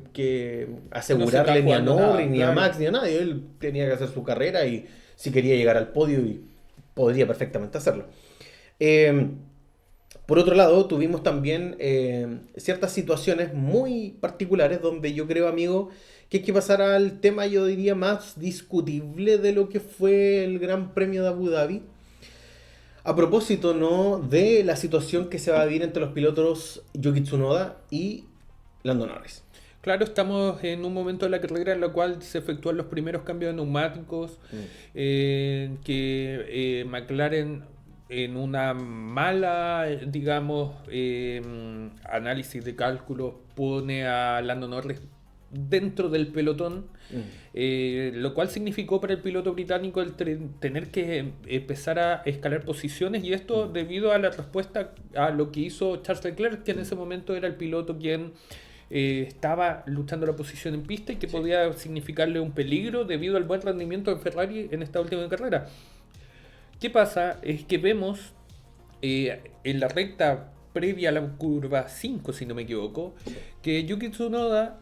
asegurarle ni a Norris, ni a Max, ni a nadie. Él tenía que hacer su carrera y si quería llegar al podio, y podría perfectamente hacerlo. Por otro lado, tuvimos también ciertas situaciones muy particulares donde yo creo, amigo, que hay que pasar al tema, yo diría, más discutible de lo que fue el Gran Premio de Abu Dhabi. A propósito, ¿no?, de la situación que se va a vivir entre los pilotos Yuki Tsunoda y Lando Norris. Claro, estamos en un momento de la carrera en la cual se efectúan los primeros cambios de neumáticos, que McLaren en una mala, digamos, análisis de cálculos pone a Lando Norris dentro del pelotón, lo cual significó para el piloto británico el tener que empezar a escalar posiciones, y esto debido a la respuesta a lo que hizo Charles Leclerc, que en ese momento era el piloto quien estaba luchando la posición en pista y que podía significarle un peligro debido al buen rendimiento de Ferrari en esta última carrera. ¿Qué pasa? Es que vemos en la recta previa a la curva 5, si no me equivoco, que Yuki Tsunoda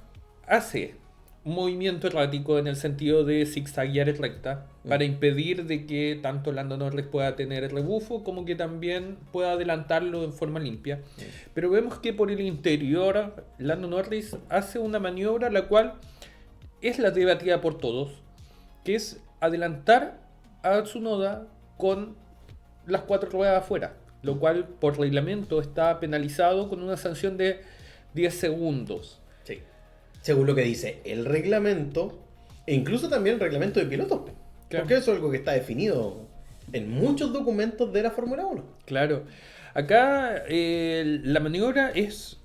hace un movimiento errático en el sentido de zigzaguear en recta para impedir de que tanto Lando Norris pueda tener el rebufo como que también pueda adelantarlo en forma limpia. Pero vemos que por el interior Lando Norris hace una maniobra la cual es la debatida por todos, que es adelantar a Tsunoda con las 4 ruedas afuera, lo cual por reglamento está penalizado con una sanción de 10 segundos. Sí. Según lo que dice el reglamento, e incluso también el reglamento de pilotos. Claro. Porque eso es algo que está definido en muchos documentos de la Fórmula 1. Claro. Acá la maniobra es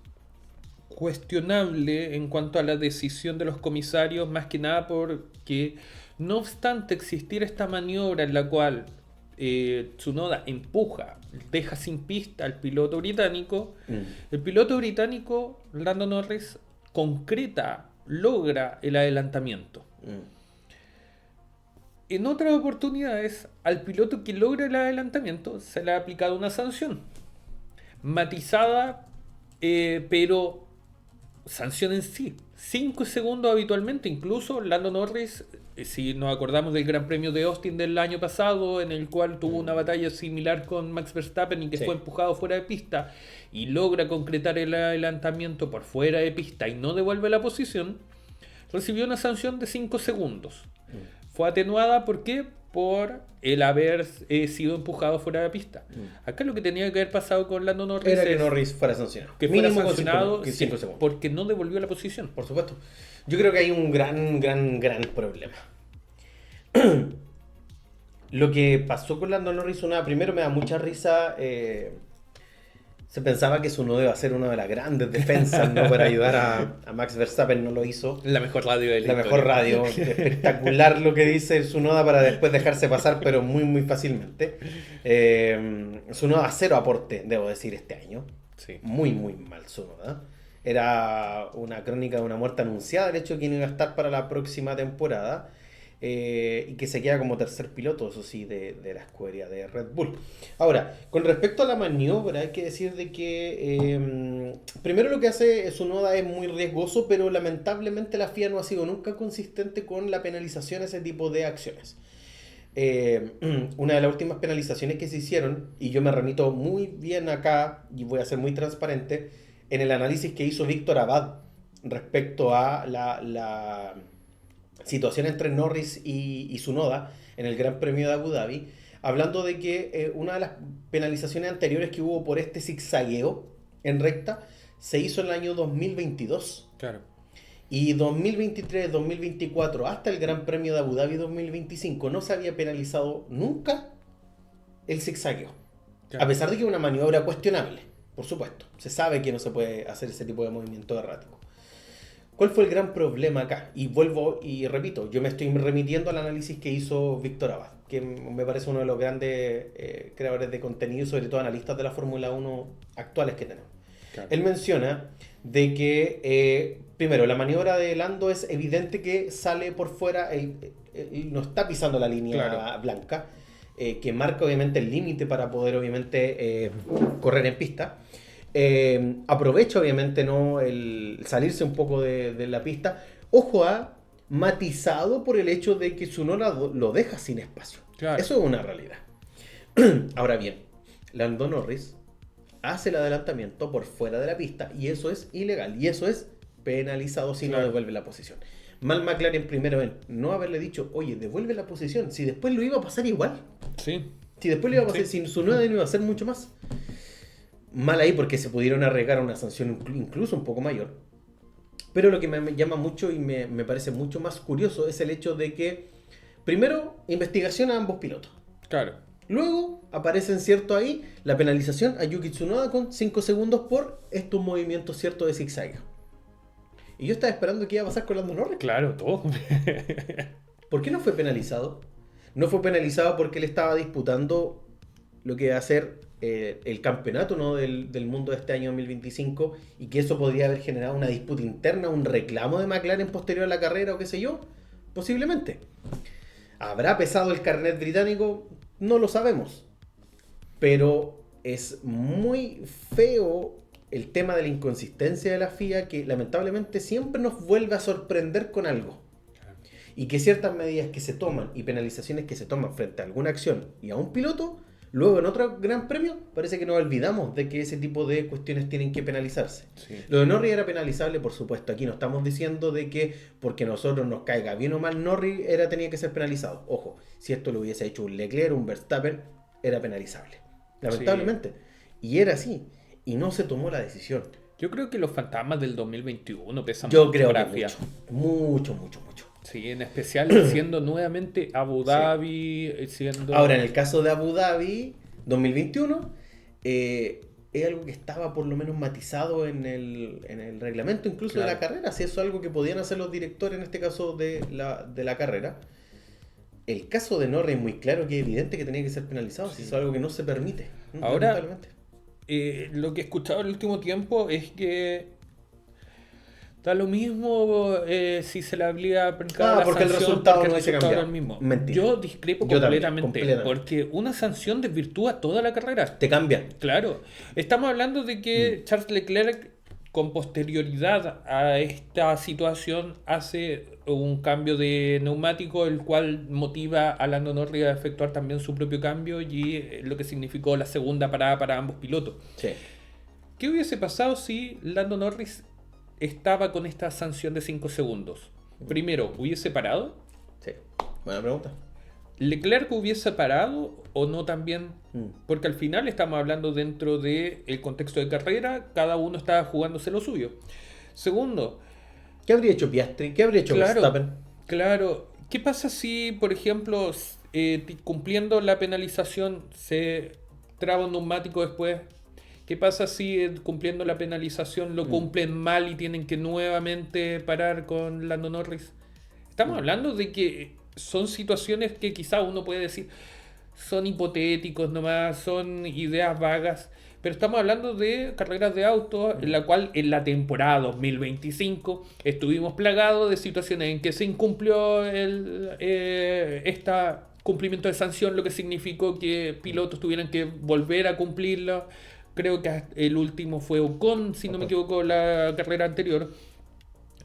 cuestionable en cuanto a la decisión de los comisarios, más que nada porque no obstante existir esta maniobra en la cual Tsunoda empuja, deja sin pista al piloto británico, el piloto británico, Lando Norris, logra el adelantamiento. En otras oportunidades, al piloto que logra el adelantamiento se le ha aplicado una sanción matizada, pero sanción en sí, 5 segundos habitualmente. Incluso Lando Norris, si nos acordamos del Gran Premio de Austin del año pasado, en el cual tuvo una batalla similar con Max Verstappen y que fue empujado fuera de pista y logra concretar el adelantamiento por fuera de pista y no devuelve la posición, recibió una sanción de 5 segundos. Fue atenuada, ¿por qué? Por el haber sido empujado fuera de pista. Acá lo que tenía que haber pasado con Lando Norris era que Norris fuera sancionado. Que fuera sancionado porque no devolvió la posición. Por supuesto. Yo creo que hay un gran problema. Lo que pasó con Lando Norris, primero me da mucha risa. Se pensaba que Tsunoda iba a ser una de las grandes defensas, ¿no?, para ayudar a Max Verstappen. No lo hizo. La mejor radio de la mejor radio. Espectacular lo que dice Tsunoda para después dejarse pasar, pero muy fácilmente. Tsunoda 0 aporte, debo decir, este año. Sí. Muy mal Tsunoda. Era una crónica de una muerte anunciada el hecho de que no iba a estar para la próxima temporada. Y que se queda como tercer piloto, eso sí, de la escudería de Red Bull. Ahora, con respecto a la maniobra, hay que decir de que primero lo que hace Tsunoda es muy riesgoso, pero lamentablemente la FIA no ha sido nunca consistente con la penalización a ese tipo de acciones. Una de las últimas penalizaciones que se hicieron, y yo me remito muy bien acá, y voy a ser muy transparente, en el análisis que hizo Víctor Abad respecto a la situación entre Norris y Tsunoda en el Gran Premio de Abu Dhabi, hablando de que una de las penalizaciones anteriores que hubo por este zigzagueo en recta se hizo en el año 2022. Claro. Y 2023, 2024, hasta el Gran Premio de Abu Dhabi 2025 no se había penalizado nunca el zigzagueo. Claro. A pesar de que es una maniobra cuestionable, por supuesto. Se sabe que no se puede hacer ese tipo de movimiento errático. ¿Cuál fue el gran problema acá? Y vuelvo y repito, yo me estoy remitiendo al análisis que hizo Víctor Abad, que me parece uno de los grandes creadores de contenido, sobre todo analistas de la Fórmula 1 actuales que tenemos. Claro. Él menciona de que, primero, la maniobra de Lando es evidente que sale por fuera, él no está pisando la línea blanca, que marca obviamente el límite para poder obviamente correr en pista. Aprovecha obviamente no el salirse un poco de la pista. Ojo, matizado por el hecho de que Tsunoda lo deja sin espacio. Claro. Eso es una realidad. Ahora bien, Lando Norris hace el adelantamiento por fuera de la pista y eso es ilegal y eso es penalizado si no devuelve la posición. Mal McLaren primero en no haberle dicho, oye, devuelve la posición, si después lo iba a pasar igual. Sí. Si después lo iba a pasar, si su nueva no iba a hacer mucho más. Mal ahí porque se pudieron arriesgar a una sanción incluso un poco mayor. Pero lo que me llama mucho y me parece mucho más curioso es el hecho de que, primero, investigación a ambos pilotos. Claro. Luego aparece, cierto, ahí la penalización a Yuki Tsunoda con 5 segundos por estos movimientos, cierto, de zigzag. Y yo estaba esperando qué iba a pasar con Lando Norris. Claro, todo. ¿Por qué no fue penalizado? No fue penalizado porque él estaba disputando lo que va a ser el campeonato, ¿no?, del mundo de este año 2025 y que eso podría haber generado una disputa interna, un reclamo de McLaren posterior a la carrera o qué sé yo. Posiblemente. ¿Habrá pesado el carnet británico? No lo sabemos. Pero es muy feo el tema de la inconsistencia de la FIA, que lamentablemente siempre nos vuelve a sorprender con algo. Y que ciertas medidas que se toman y penalizaciones que se toman frente a alguna acción y a un piloto, luego en otro gran premio parece que nos olvidamos de que ese tipo de cuestiones tienen que penalizarse. Sí. Lo de Norris era penalizable, por supuesto. Aquí no estamos diciendo de que porque nosotros nos caiga bien o mal Norris tenía que ser penalizado. Ojo, si esto lo hubiese hecho un Leclerc, un Verstappen, era penalizable. Lamentablemente. Sí. Y era así. Y no se tomó la decisión. Yo creo que los fantasmas del 2021 pesan mucho. Yo creo que mucho. Sí, en especial siendo nuevamente Abu Dhabi, siendo... Ahora, en el caso de Abu Dhabi 2021, es algo que estaba por lo menos matizado en el reglamento incluso de la carrera. Si eso es algo que podían hacer los directores, en este caso de la carrera. El caso de Norris es muy claro que es evidente que tenía que ser penalizado, si eso es algo que no se permite. Ahora, lo que he escuchado en el último tiempo es que da lo mismo si se le obliga a aplicar la porque sanción, el resultado porque no el dice resultado cambiar. es el mismo. Mentira. Yo discrepo completamente, porque una sanción desvirtúa toda la carrera. Te cambia. Claro. Estamos hablando de que Charles Leclerc, con posterioridad a esta situación, hace un cambio de neumático, el cual motiva a Lando Norris a efectuar también su propio cambio y lo que significó la segunda parada para ambos pilotos. Sí. ¿Qué hubiese pasado si Lando Norris estaba con esta sanción de 5 segundos? Primero, ¿hubiese parado? Sí, buena pregunta. ¿Leclerc hubiese parado o no también? Porque al final estamos hablando dentro del contexto de carrera, cada uno estaba jugándose lo suyo. Segundo, ¿qué habría hecho Piastri? ¿Qué habría hecho Verstappen? Claro, ¿qué pasa si, por ejemplo, cumpliendo la penalización se traba un neumático después? ¿Qué pasa si cumpliendo la penalización lo cumplen mal y tienen que nuevamente parar con Lando Norris? Estamos hablando de que son situaciones que quizá uno puede decir son hipotéticos nomás, son ideas vagas, pero estamos hablando de carreras de autos en la cual en la temporada 2025 estuvimos plagados de situaciones en que se incumplió este cumplimiento de sanción, lo que significó que pilotos tuvieran que volver a cumplirlo. Creo que el último fue Ocon, si no me equivoco, la carrera anterior.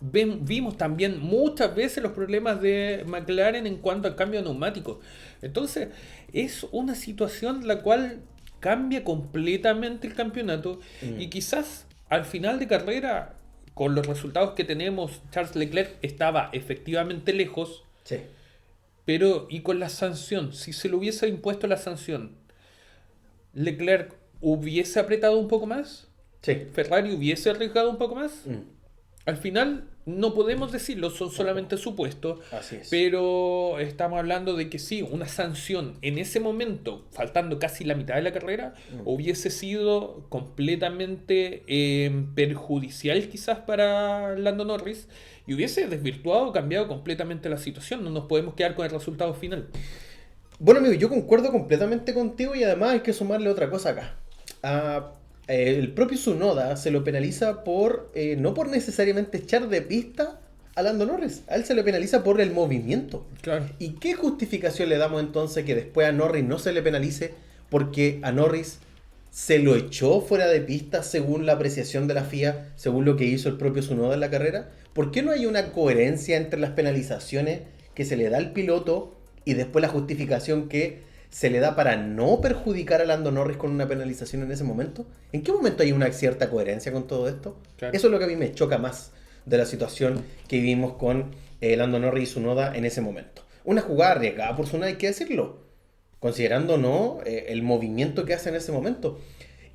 Vimos también muchas veces los problemas de McLaren en cuanto al cambio de neumáticos. Entonces, es una situación la cual cambia completamente el campeonato y quizás al final de carrera, con los resultados que tenemos, Charles Leclerc estaba efectivamente lejos, sí. Pero y con la sanción, si se le hubiese impuesto la sanción, ¿Leclerc hubiese apretado un poco más? Sí. ¿Ferrari hubiese arriesgado un poco más? Al final no podemos decirlo, son solamente supuestos. Así es. Pero estamos hablando de que sí, una sanción en ese momento, faltando casi la mitad de la carrera, hubiese sido completamente perjudicial quizás para Lando Norris y hubiese desvirtuado, cambiado completamente la situación. No nos podemos quedar con el resultado final. Bueno, amigo, yo concuerdo completamente contigo y además hay que sumarle otra cosa acá. El propio Tsunoda se lo penaliza por no por necesariamente echar de pista a Lando Norris. A él se le penaliza por el movimiento. Claro. ¿Y qué justificación le damos entonces que después a Norris no se le penalice porque a Norris se lo echó fuera de pista según la apreciación de la FIA, según lo que hizo el propio Tsunoda en la carrera? ¿Por qué no hay una coherencia entre las penalizaciones que se le da al piloto y después la justificación que se le da para no perjudicar a Lando Norris con una penalización en ese momento? ¿En qué momento hay una cierta coherencia con todo esto? Claro. Eso es lo que a mí me choca más de la situación que vivimos con Lando Norris y Tsunoda en ese momento. Una jugada arriesgada por Tsunoda, hay que decirlo, considerando no el movimiento que hace en ese momento.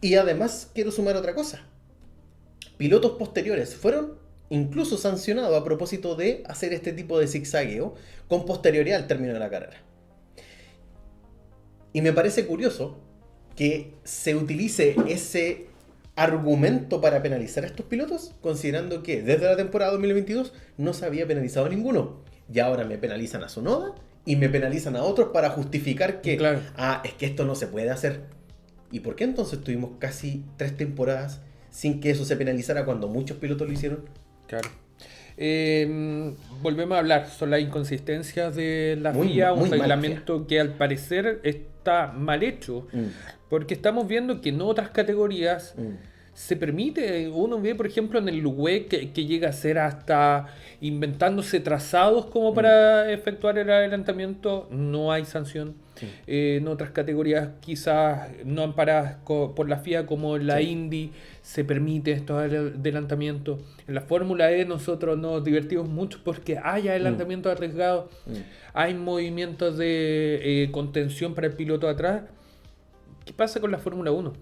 Y además quiero sumar otra cosa. Pilotos posteriores fueron incluso sancionados a propósito de hacer este tipo de zigzagueo con posterioridad al término de la carrera. Y me parece curioso que se utilice ese argumento para penalizar a estos pilotos, considerando que desde la temporada 2022 no se había penalizado a ninguno. Y ahora me penalizan a Tsunoda y me penalizan a otros para justificar que, Claro. es que esto no se puede hacer. ¿Y por qué entonces tuvimos casi 3 temporadas sin que eso se penalizara cuando muchos pilotos lo hicieron? Claro. Volvemos a hablar, son las inconsistencias de la Muy FIA, un mal reglamento que al parecer está mal hecho, porque estamos viendo que en otras categorías se permite, uno ve por ejemplo en el WEC que llega a ser hasta inventándose trazados como para efectuar el adelantamiento, no hay sanción. En otras categorías quizás no amparadas por la FIA como en la Indy se permite estos adelantamientos. En la Fórmula E nosotros nos divertimos mucho porque hay adelantamientos arriesgados, hay movimientos de contención para el piloto atrás. ¿Qué pasa con la Fórmula 1?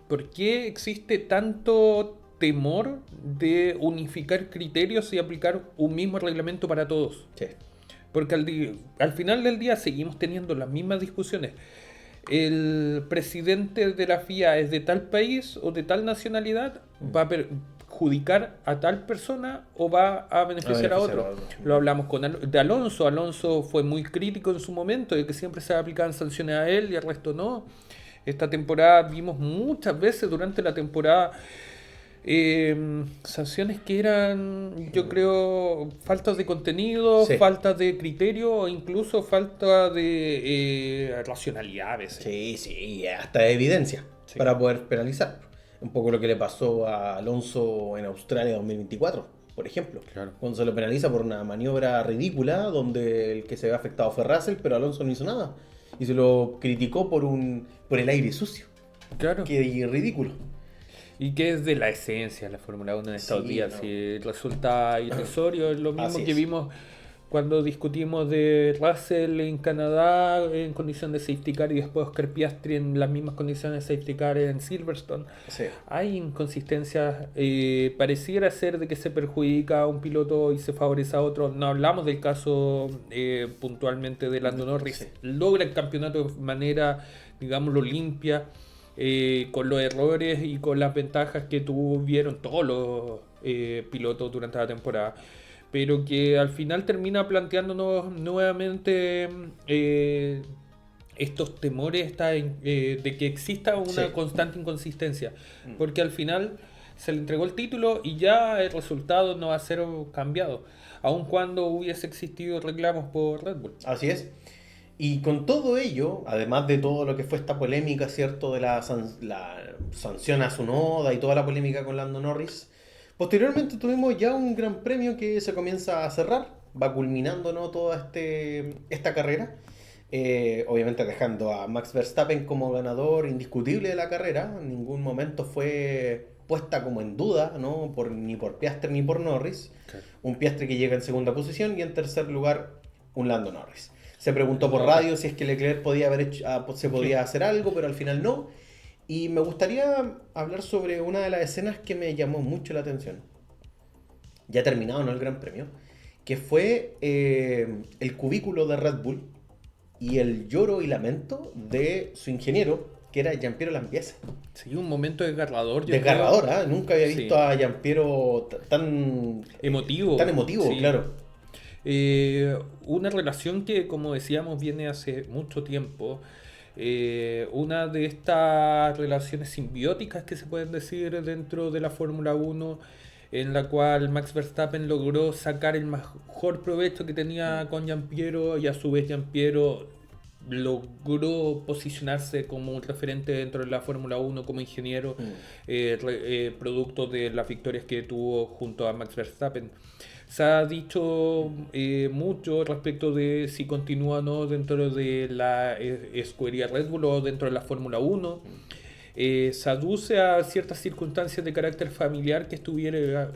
¿Por qué existe tanto temor de unificar criterios y aplicar un mismo reglamento para todos? Sí. Porque al final del día seguimos teniendo las mismas discusiones. ¿El presidente de la FIA es de tal país o de tal nacionalidad? ¿Va a perjudicar a tal persona o va a beneficiar a otro? Lo hablamos de Alonso. Alonso fue muy crítico en su momento de que siempre se aplicaban sanciones a él y al resto no. Esta temporada vimos muchas veces durante la temporada sanciones que eran, yo creo, faltas de contenido, faltas de criterio o incluso falta de racionalidad a veces. Sí, hasta de evidencia para poder penalizar. Un poco lo que le pasó a Alonso en Australia 2024, por ejemplo. Claro. Cuando se lo penaliza por una maniobra ridícula donde el que se ve afectado fue Russell, pero Alonso no hizo nada. Y se lo criticó por el aire sucio. Claro. Qué ridículo. Y que es de la esencia de la Fórmula 1 en estos días. No. Si resulta irrisorio, es lo mismo que vimos cuando discutimos de Russell en Canadá en condición de safety car y después Oscar Piastri en las mismas condiciones de safety car en Silverstone. Sí. Hay inconsistencias, pareciera ser de que se perjudica a un piloto y se favorece a otro. No hablamos del caso puntualmente de Lando Norris. Logra el campeonato de manera, digámoslo, limpia. Con los errores y con las ventajas que tuvieron todos los pilotos durante la temporada, pero que al final termina planteándonos nuevamente estos temores de que exista una constante inconsistencia, porque al final se le entregó el título y ya el resultado no va a ser cambiado, aun cuando hubiese existido reclamos por Red Bull. Así es. Y con todo ello, además de todo lo que fue esta polémica, ¿cierto? De la sanción a Tsunoda y toda la polémica con Lando Norris, posteriormente tuvimos ya un gran premio que se comienza a cerrar, va culminando, ¿no? Toda esta carrera, obviamente dejando a Max Verstappen como ganador indiscutible de la carrera. En ningún momento fue puesta como en duda, ¿no? Ni por Piastri ni por Norris. Okay. Un Piastri que llega en segunda posición y en tercer lugar un Lando Norris. Se preguntó por radio si es que Leclerc se podía hacer algo, pero al final no. Y me gustaría hablar sobre una de las escenas que me llamó mucho la atención. Ya terminado, ¿no? El Gran Premio. Que fue el cubículo de Red Bull y el lloro y lamento de su ingeniero, que era Giampiero Lambiase. Sí, un momento desgarrador. Desgarrador, ¿eh? Nunca había visto a Giampiero tan emotivo. Tan emotivo, sí. Claro. Una relación que, como decíamos, viene hace mucho tiempo. Una de estas relaciones simbióticas que se pueden decir dentro de la Fórmula 1, en la cual Max Verstappen logró sacar el mejor provecho que tenía con Giampiero y a su vez Giampiero logró posicionarse como un referente dentro de la Fórmula 1 como ingeniero, producto de las victorias que tuvo junto a Max Verstappen. Se ha dicho mucho respecto de si continúa o no dentro de la escudería Red Bull o dentro de la Fórmula 1. Se aduce a ciertas circunstancias de carácter familiar que estuviera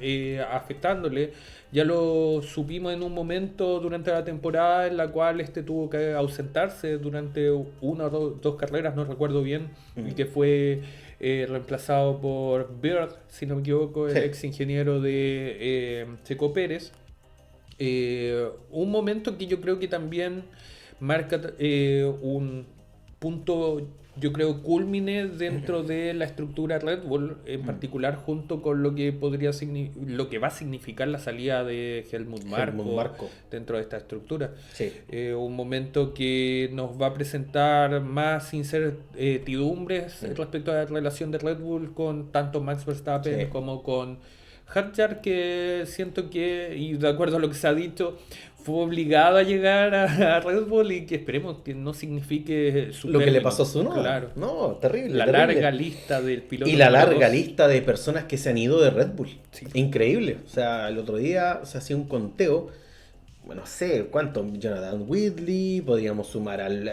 afectándole. Ya lo supimos en un momento durante la temporada en la cual este tuvo que ausentarse durante una o dos carreras, no recuerdo bien, y que fue reemplazado por Bird, si no me equivoco, el Sí. ex ingeniero de Checo Pérez. Un momento que yo creo que también marca un punto, yo creo, culmine dentro de la estructura Red Bull, en particular junto con lo que lo que va a significar la salida de Helmut Marko dentro de esta estructura. Sí. Un momento que nos va a presentar más incertidumbres respecto a la relación de Red Bull con tanto Max Verstappen Sí. como con Hadjar, que siento que, y de acuerdo a lo que se ha dicho, fue obligado a llegar a Red Bull y que esperemos que no signifique su Lo que le término. pasó a su noda. Claro. No, terrible. La terrible. larga lista del piloto. Y la número larga 2. lista de personas que se han ido de Red Bull. Sí. Increíble. O sea, el otro día se hacía un conteo. Bueno, no sé cuánto. Jonathan Whitley. Podríamos sumar al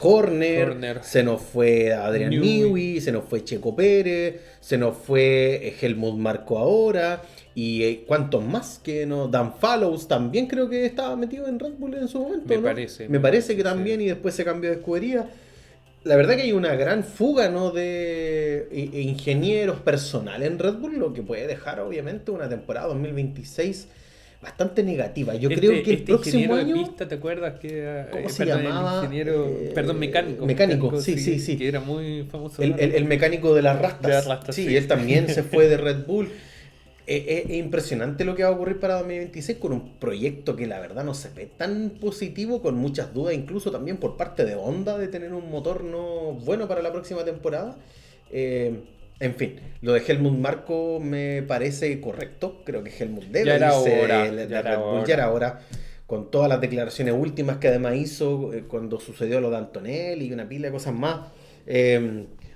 Horner. Se nos fue Adrian Newey. Se nos fue Checo Pérez. Se nos fue Helmut Marko ahora. Y cuántos más que no. Dan Fallows también creo que estaba metido en Red Bull en su momento. Me ¿no? parece. Me parece que también. Sí. Y después se cambió de escudería. La verdad que hay una gran fuga, ¿no?, de ingenieros personales en Red Bull, lo que puede dejar obviamente una temporada 2026 bastante negativa. Yo creo que el próximo año... de pista, ¿te acuerdas? ¿Cómo se llamaba? Mecánico. Mecánico, sí. Que era muy famoso. El mecánico de las rastas. De las rastas, sí, él también se fue de Red Bull. Es impresionante lo que va a ocurrir para 2026 con un proyecto que la verdad no se ve tan positivo, con muchas dudas incluso también por parte de Honda de tener un motor no bueno para la próxima temporada. En fin, lo de Helmut Marko me parece correcto. Creo que Helmut debe irse de Red Bull. Ya era hora, con todas las declaraciones últimas que además hizo cuando sucedió lo de Antonelli y una pila de cosas más.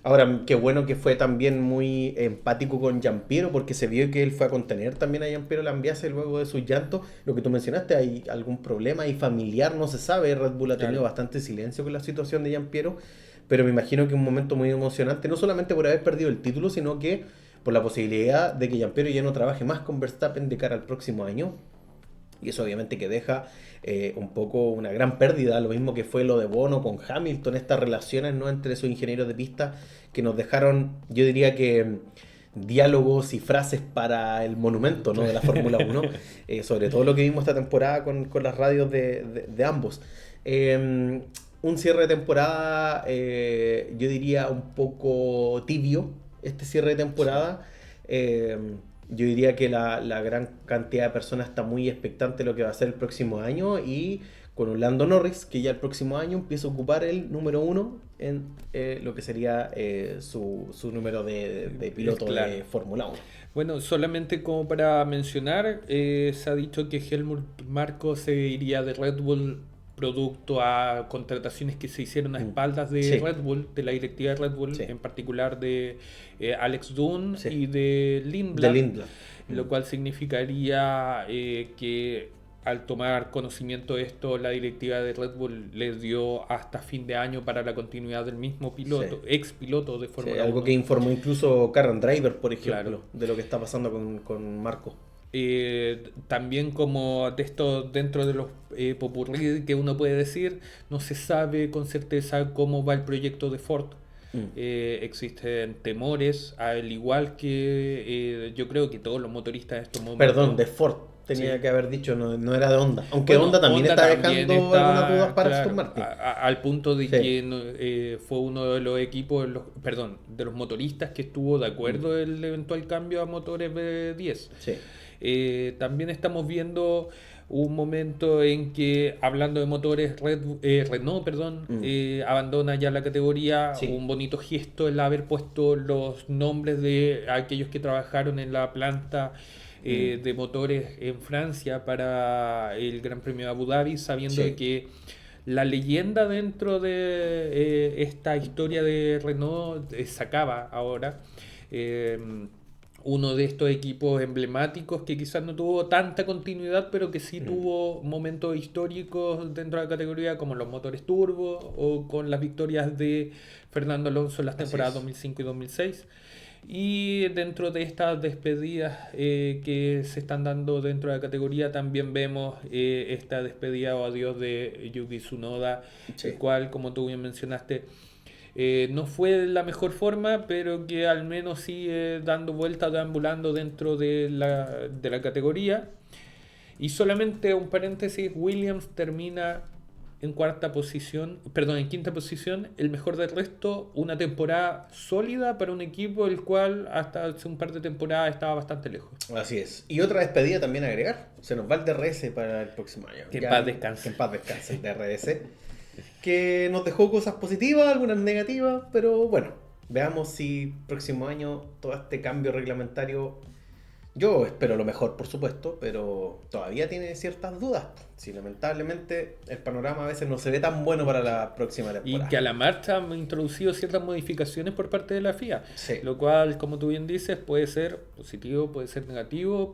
Ahora, qué bueno que fue también muy empático con Giampiero, porque se vio que él fue a contener también a Giampiero Lambiase luego de sus llantos. Lo que tú mencionaste, hay algún problema y familiar, no se sabe. Red Bull ha tenido bastante silencio con la situación de Giampiero, pero me imagino que un momento muy emocionante, no solamente por haber perdido el título, sino que por la posibilidad de que Giampiero ya no trabaje más con Verstappen de cara al próximo año. Y eso obviamente que deja un poco una gran pérdida, lo mismo que fue lo de Bono con Hamilton, estas relaciones, ¿no?, entre sus ingenieros de pista que nos dejaron, yo diría que diálogos y frases para el monumento, ¿no?, de la Fórmula 1, sobre todo lo que vimos esta temporada con las radios de ambos. Un cierre de temporada, yo diría un poco tibio, este cierre de temporada. Yo diría que la gran cantidad de personas está muy expectante de lo que va a ser el próximo año, y con un Lando Norris que ya el próximo año empieza a ocupar el número 1 en lo que sería su número de piloto de Fórmula 1. Bueno, solamente como para mencionar, se ha dicho que Helmut Marko se iría de Red Bull producto a contrataciones que se hicieron a espaldas de Red Bull, de la directiva de Red Bull, en particular de Alex Dunn y de Lindblad, lo cual significaría que al tomar conocimiento de esto, la directiva de Red Bull les dio hasta fin de año para la continuidad del mismo piloto, ex piloto de Fórmula 1. Algo que informó incluso Karen Driver, por ejemplo, de lo que está pasando con Marko. También como de esto, dentro de los popurrí que uno puede decir, no se sabe con certeza cómo va el proyecto de Ford. Existen temores, al igual que yo creo que todos los motoristas en estos momentos... Perdón, de Ford tenía que haber dicho, no era de Honda. Aunque Honda también está dejando algunas dudas para Aston Martin. Al punto de que fue uno de los equipos, de los motoristas que estuvo de acuerdo en el eventual cambio a motores B10. Sí. También estamos viendo un momento en que, hablando de motores, Renault abandona ya la categoría. Un bonito gesto el haber puesto los nombres de aquellos que trabajaron en la planta de motores en Francia para el Gran Premio de Abu Dhabi, sabiendo que la leyenda dentro de esta historia de Renault se acaba ahora. uno de estos equipos emblemáticos que quizás no tuvo tanta continuidad, pero que sí tuvo momentos históricos dentro de la categoría, como los motores turbo o con las victorias de Fernando Alonso en las temporadas 2005 y 2006. Y dentro de estas despedidas que se están dando dentro de la categoría, también vemos esta despedida o adiós de Yuki Tsunoda, el cual, como tú bien mencionaste, no fue la mejor forma, pero que al menos sigue dando vueltas, deambulando dentro de la categoría. Y solamente un paréntesis, Williams termina en quinta posición, el mejor del resto, una temporada sólida para un equipo el cual hasta hace un par de temporadas estaba bastante lejos. Así es. Y otra despedida también a agregar, se nos va el DRS para el próximo año. Que en paz descanse. Que en paz descanse el DRS. Que nos dejó cosas positivas, algunas negativas, pero bueno, veamos si próximo año todo este cambio reglamentario, yo espero lo mejor por supuesto, pero todavía tiene ciertas dudas. Si lamentablemente el panorama a veces no se ve tan bueno para la próxima temporada. Y que a la marcha han introducido ciertas modificaciones por parte de la FIA, sí. Lo cual, como tú bien dices, puede ser positivo, puede ser negativo,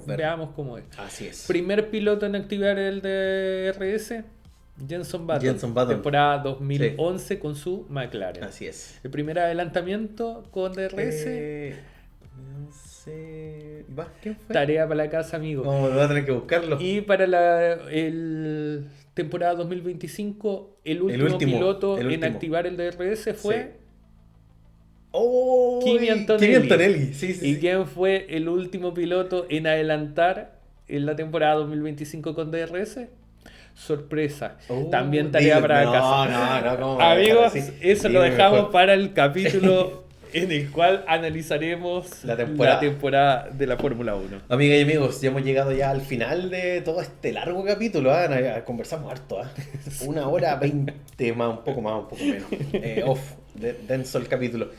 veamos cómo es. Así es. Primer piloto en activar el DRS, Jenson Button, temporada 2011 sí. Con su McLaren. Así es. El primer adelantamiento con DRS. No sé. ¿Quién fue? Tarea para la casa, amigo. No, voy a tener que buscarlo. Y para el temporada 2025, el último piloto en activar el DRS fue Kimi Antonelli. Sí, ¿Y quién fue el último piloto en adelantar en la temporada 2025 con DRS? Sorpresa. También tarea para la casa. No, amigos, eso lo dejamos para el capítulo en el cual analizaremos la temporada de la Fórmula 1. Amigas y amigos, ya hemos llegado ya al final de todo este largo capítulo. Conversamos harto. 1 hora 20 más, un poco menos. Denso el capítulo.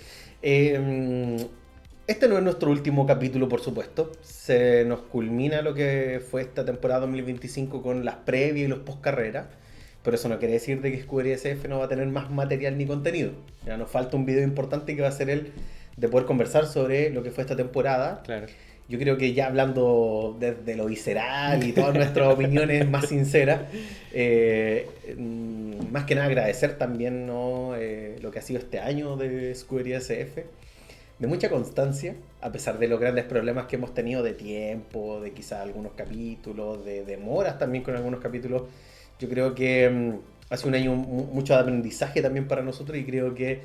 Este no es nuestro último capítulo, por supuesto. Se nos culmina lo que fue esta temporada 2025 con las previas y los post carreras. Pero eso no quiere decir de que Scuderia SF no va a tener más material ni contenido. Ya nos falta un video importante que va a ser el de poder conversar sobre lo que fue esta temporada. Claro. Yo creo que ya hablando desde lo visceral y todas nuestras opiniones más sinceras, más que nada agradecer también, ¿no? Lo que ha sido este año de Scuderia SF. De mucha constancia, a pesar de los grandes problemas que hemos tenido de tiempo, de quizás algunos capítulos, de demoras también con algunos capítulos. Yo creo que ha sido un año mucho de aprendizaje también para nosotros y creo que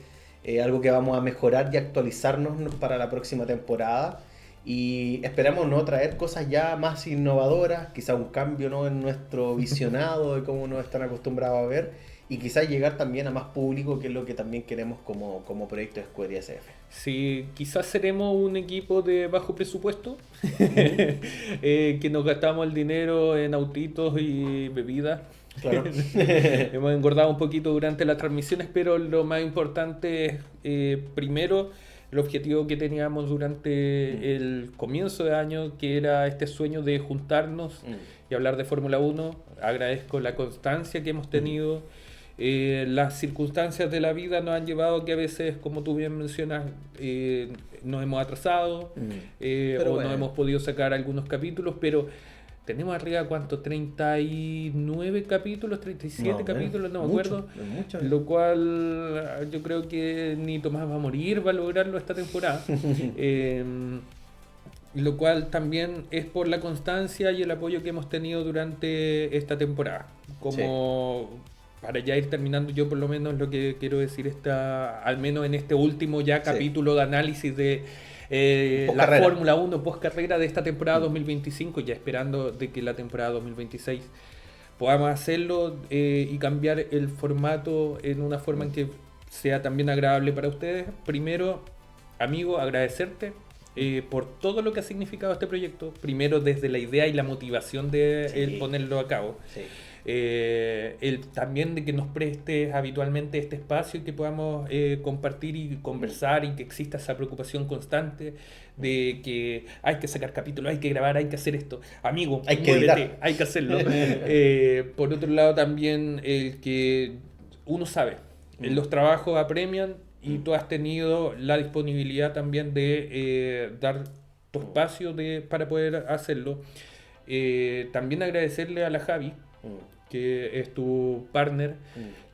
algo que vamos a mejorar y actualizarnos para la próxima temporada. Y esperamos no traer cosas ya más innovadoras, quizás un cambio, ¿no? En nuestro visionado de cómo nos están acostumbrados a ver. Y quizás llegar también a más público, que es lo que también queremos como proyecto de Scuderia SF. Sí, quizás seremos un equipo de bajo presupuesto, que nos gastamos el dinero en autitos y bebidas. Claro. Hemos engordado un poquito durante las transmisiones, pero lo más importante es, primero, el objetivo que teníamos durante el comienzo de año, que era este sueño de juntarnos y hablar de Fórmula 1. Agradezco la constancia que hemos tenido. Las circunstancias de la vida nos han llevado a que a veces, como tú bien mencionas, nos hemos atrasado no hemos podido sacar algunos capítulos, pero tenemos arriba, ¿cuánto? 39 capítulos, 37 capítulos, no me acuerdo. Lo cual yo creo que ni Tomás va a morir, va a lograrlo esta temporada. Lo cual también es por la constancia y el apoyo que hemos tenido durante esta temporada. Para ya ir terminando, yo por lo menos lo que quiero decir al menos en este último capítulo de análisis de la Fórmula 1 post carrera de esta temporada 2025, ya esperando de que la temporada 2026 podamos hacerlo y cambiar el formato en una forma en que sea también agradable para ustedes. Primero, amigo, agradecerte por todo lo que ha significado este proyecto, primero desde la idea y la motivación de el ponerlo a cabo. También de que nos prestes habitualmente este espacio y que podamos compartir y conversar y que exista esa preocupación constante de que hay que sacar capítulos, hay que grabar, hay que hacer esto. Amigo, hay que editar, hay que hacerlo. Por otro lado también el que uno sabe, los trabajos apremian y tú has tenido la disponibilidad también de dar tu espacio para poder hacerlo. También agradecerle a la Javi, que es tu partner,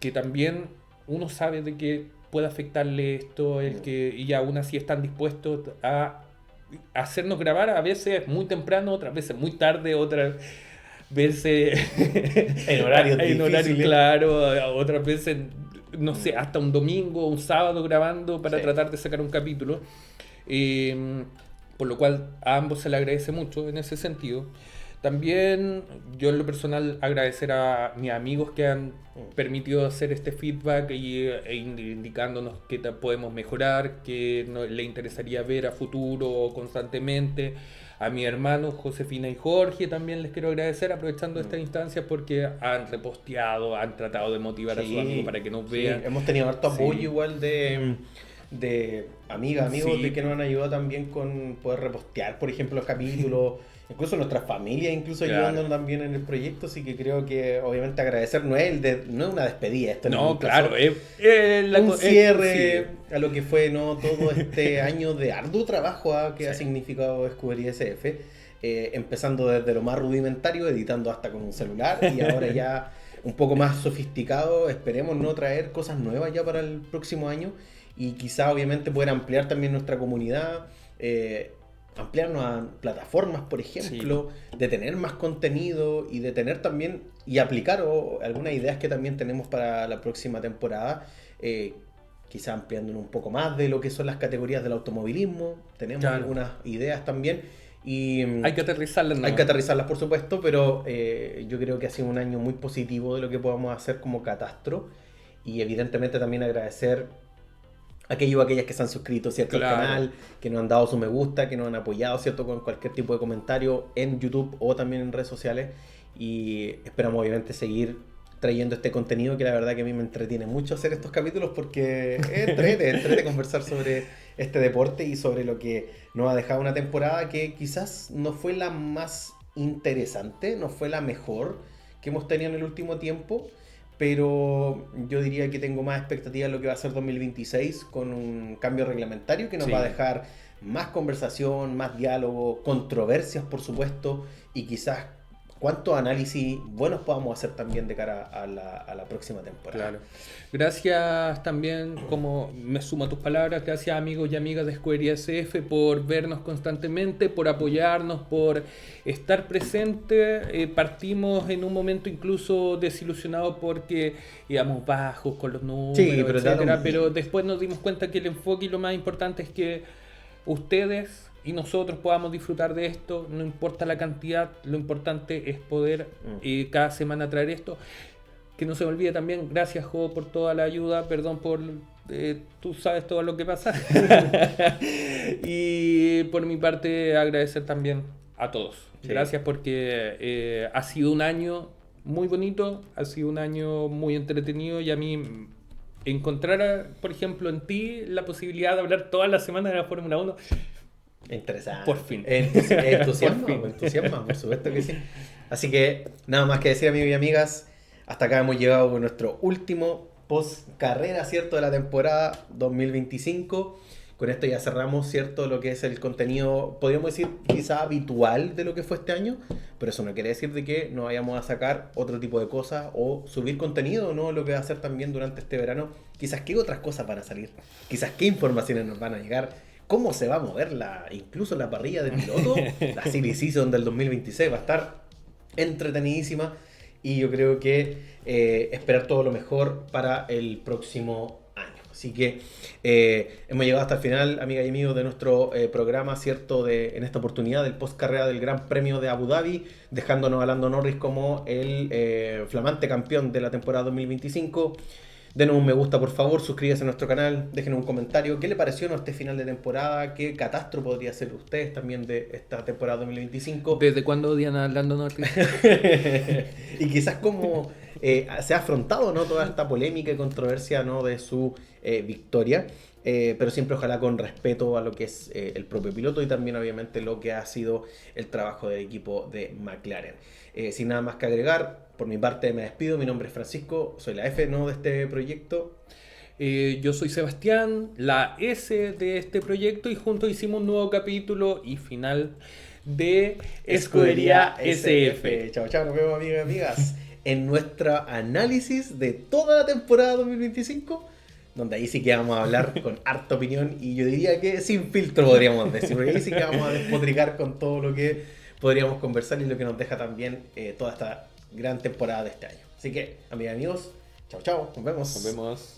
que también uno sabe de que puede afectarle esto, y aún así están dispuestos a hacernos grabar, a veces muy temprano, otras veces muy tarde, otras veces en horarios en horario difíciles. claro, otras veces, no sé, hasta un domingo, un sábado grabando para Sí. tratar de sacar un capítulo. Por lo cual a ambos se le agradece mucho en ese sentido. También yo en lo personal agradecer a mis amigos que han permitido hacer este feedback indicándonos qué podemos mejorar, qué le interesaría ver a futuro constantemente. A mi hermano Josefina y Jorge también les quiero agradecer aprovechando esta instancia porque han reposteado, han tratado de motivar a sus amigos para que nos vean. Hemos tenido harto apoyo Sí. igual de amigos Sí. de que nos han ayudado también con poder repostear, por ejemplo, los capítulos, incluso nuestras familias, incluso Claro. ayudándonos también en el proyecto, así que creo que obviamente agradecer no es una despedida, esto No, ningún claro, caso. Un sí. cierre a lo que fue todo este año de arduo trabajo que ha Sí. significado Escudería SF, empezando desde lo más rudimentario, editando hasta con un celular, y ahora ya un poco más sofisticado. Esperemos no traer cosas nuevas ya para el próximo año, y quizá obviamente poder ampliar también nuestra comunidad, ampliarnos a plataformas, por ejemplo, de tener más contenido y de tener también y aplicar algunas ideas que también tenemos para la próxima temporada, quizá ampliándonos un poco más de lo que son las categorías del automovilismo. Tenemos algunas ideas también y hay que aterrizarlas, ¿no? Hay que aterrizarlas, por supuesto, pero yo creo que ha sido un año muy positivo de lo que podamos hacer como Catastro, y evidentemente también agradecer a aquellos o aquellas que se han suscrito, ¿cierto? Al canal, que nos han dado su me gusta, que nos han apoyado, ¿cierto? Con cualquier tipo de comentario en YouTube o también en redes sociales, y esperamos obviamente seguir trayendo este contenido, que la verdad que a mí me entretiene mucho hacer estos capítulos, porque entrete conversar sobre este deporte y sobre lo que nos ha dejado una temporada que quizás no fue la más interesante, no fue la mejor que hemos tenido en el último tiempo, pero yo diría que tengo más expectativas de lo que va a ser 2026, con un cambio reglamentario que nos va a dejar más conversación, más diálogo, controversias por supuesto, y quizás cuántos análisis buenos podamos hacer también de cara a la próxima temporada. Claro. Gracias también, como me sumo a tus palabras, gracias amigos y amigas de Escudería SF por vernos constantemente, por apoyarnos, por estar presentes. Partimos en un momento incluso desilusionados porque íbamos bajos con los números, etcétera, pero después nos dimos cuenta que el enfoque y lo más importante es que ustedes y nosotros podamos disfrutar de esto. No importa la cantidad, lo importante es poder cada semana traer esto. Que no se me olvide también, gracias Jo por toda la ayuda, perdón por tú sabes todo lo que pasa. Y por mi parte agradecer también a todos. Gracias porque ha sido un año muy bonito, ha sido un año muy entretenido, y a mí encontrar, por ejemplo, en ti la posibilidad de hablar todas las semanas de la Fórmula 1. Interesante. Por fin. Entusiasma, por supuesto que sí. Así que nada más que decir, amigos y amigas, hasta acá hemos llegado con nuestro último post carrera, ¿cierto? De la temporada 2025. Con esto ya cerramos, ¿cierto? Lo que es el contenido, podríamos decir, quizá habitual de lo que fue este año, pero eso no quiere decir de que no vayamos a sacar otro tipo de cosas o subir contenido, ¿no? Lo que va a hacer también durante este verano. Quizás qué otras cosas van a salir, quizás qué informaciones nos van a llegar, cómo se va a mover incluso la parrilla de piloto. La Silly Season del 2026 va a estar entretenidísima, y yo creo que esperar todo lo mejor para el próximo año. Así que hemos llegado hasta el final, amigas y amigos, de nuestro programa, ¿cierto? En esta oportunidad del post carrera del Gran Premio de Abu Dhabi, dejándonos a Lando Norris como el flamante campeón de la temporada 2025. Denos un me gusta, por favor, suscríbase a nuestro canal, déjenos un comentario. ¿Qué le pareció este final de temporada? ¿Qué catastro podría ser ustedes también de esta temporada 2025? ¿Desde cuándo odian a Lando Norris? Y quizás cómo se ha afrontado, ¿no? Toda esta polémica y controversia, ¿no? De su victoria. Pero siempre ojalá con respeto a lo que es el propio piloto, y también obviamente lo que ha sido el trabajo del equipo de McLaren. Sin nada más que agregar, por mi parte me despido. Mi nombre es Francisco, soy la F, ¿no? De este proyecto. Yo soy Sebastián, la S de este proyecto, y juntos hicimos un nuevo capítulo y final de Escudería SF. Chao, chao, nos vemos amigas y amigas en nuestro análisis de toda la temporada 2025, donde ahí sí que vamos a hablar con harta opinión y yo diría que sin filtro podríamos decir, porque ahí sí que vamos a despotricar con todo lo que podríamos conversar y lo que nos deja también toda esta gran temporada de este año. Así que, amigas y amigos, chao, chao, nos vemos. Nos vemos.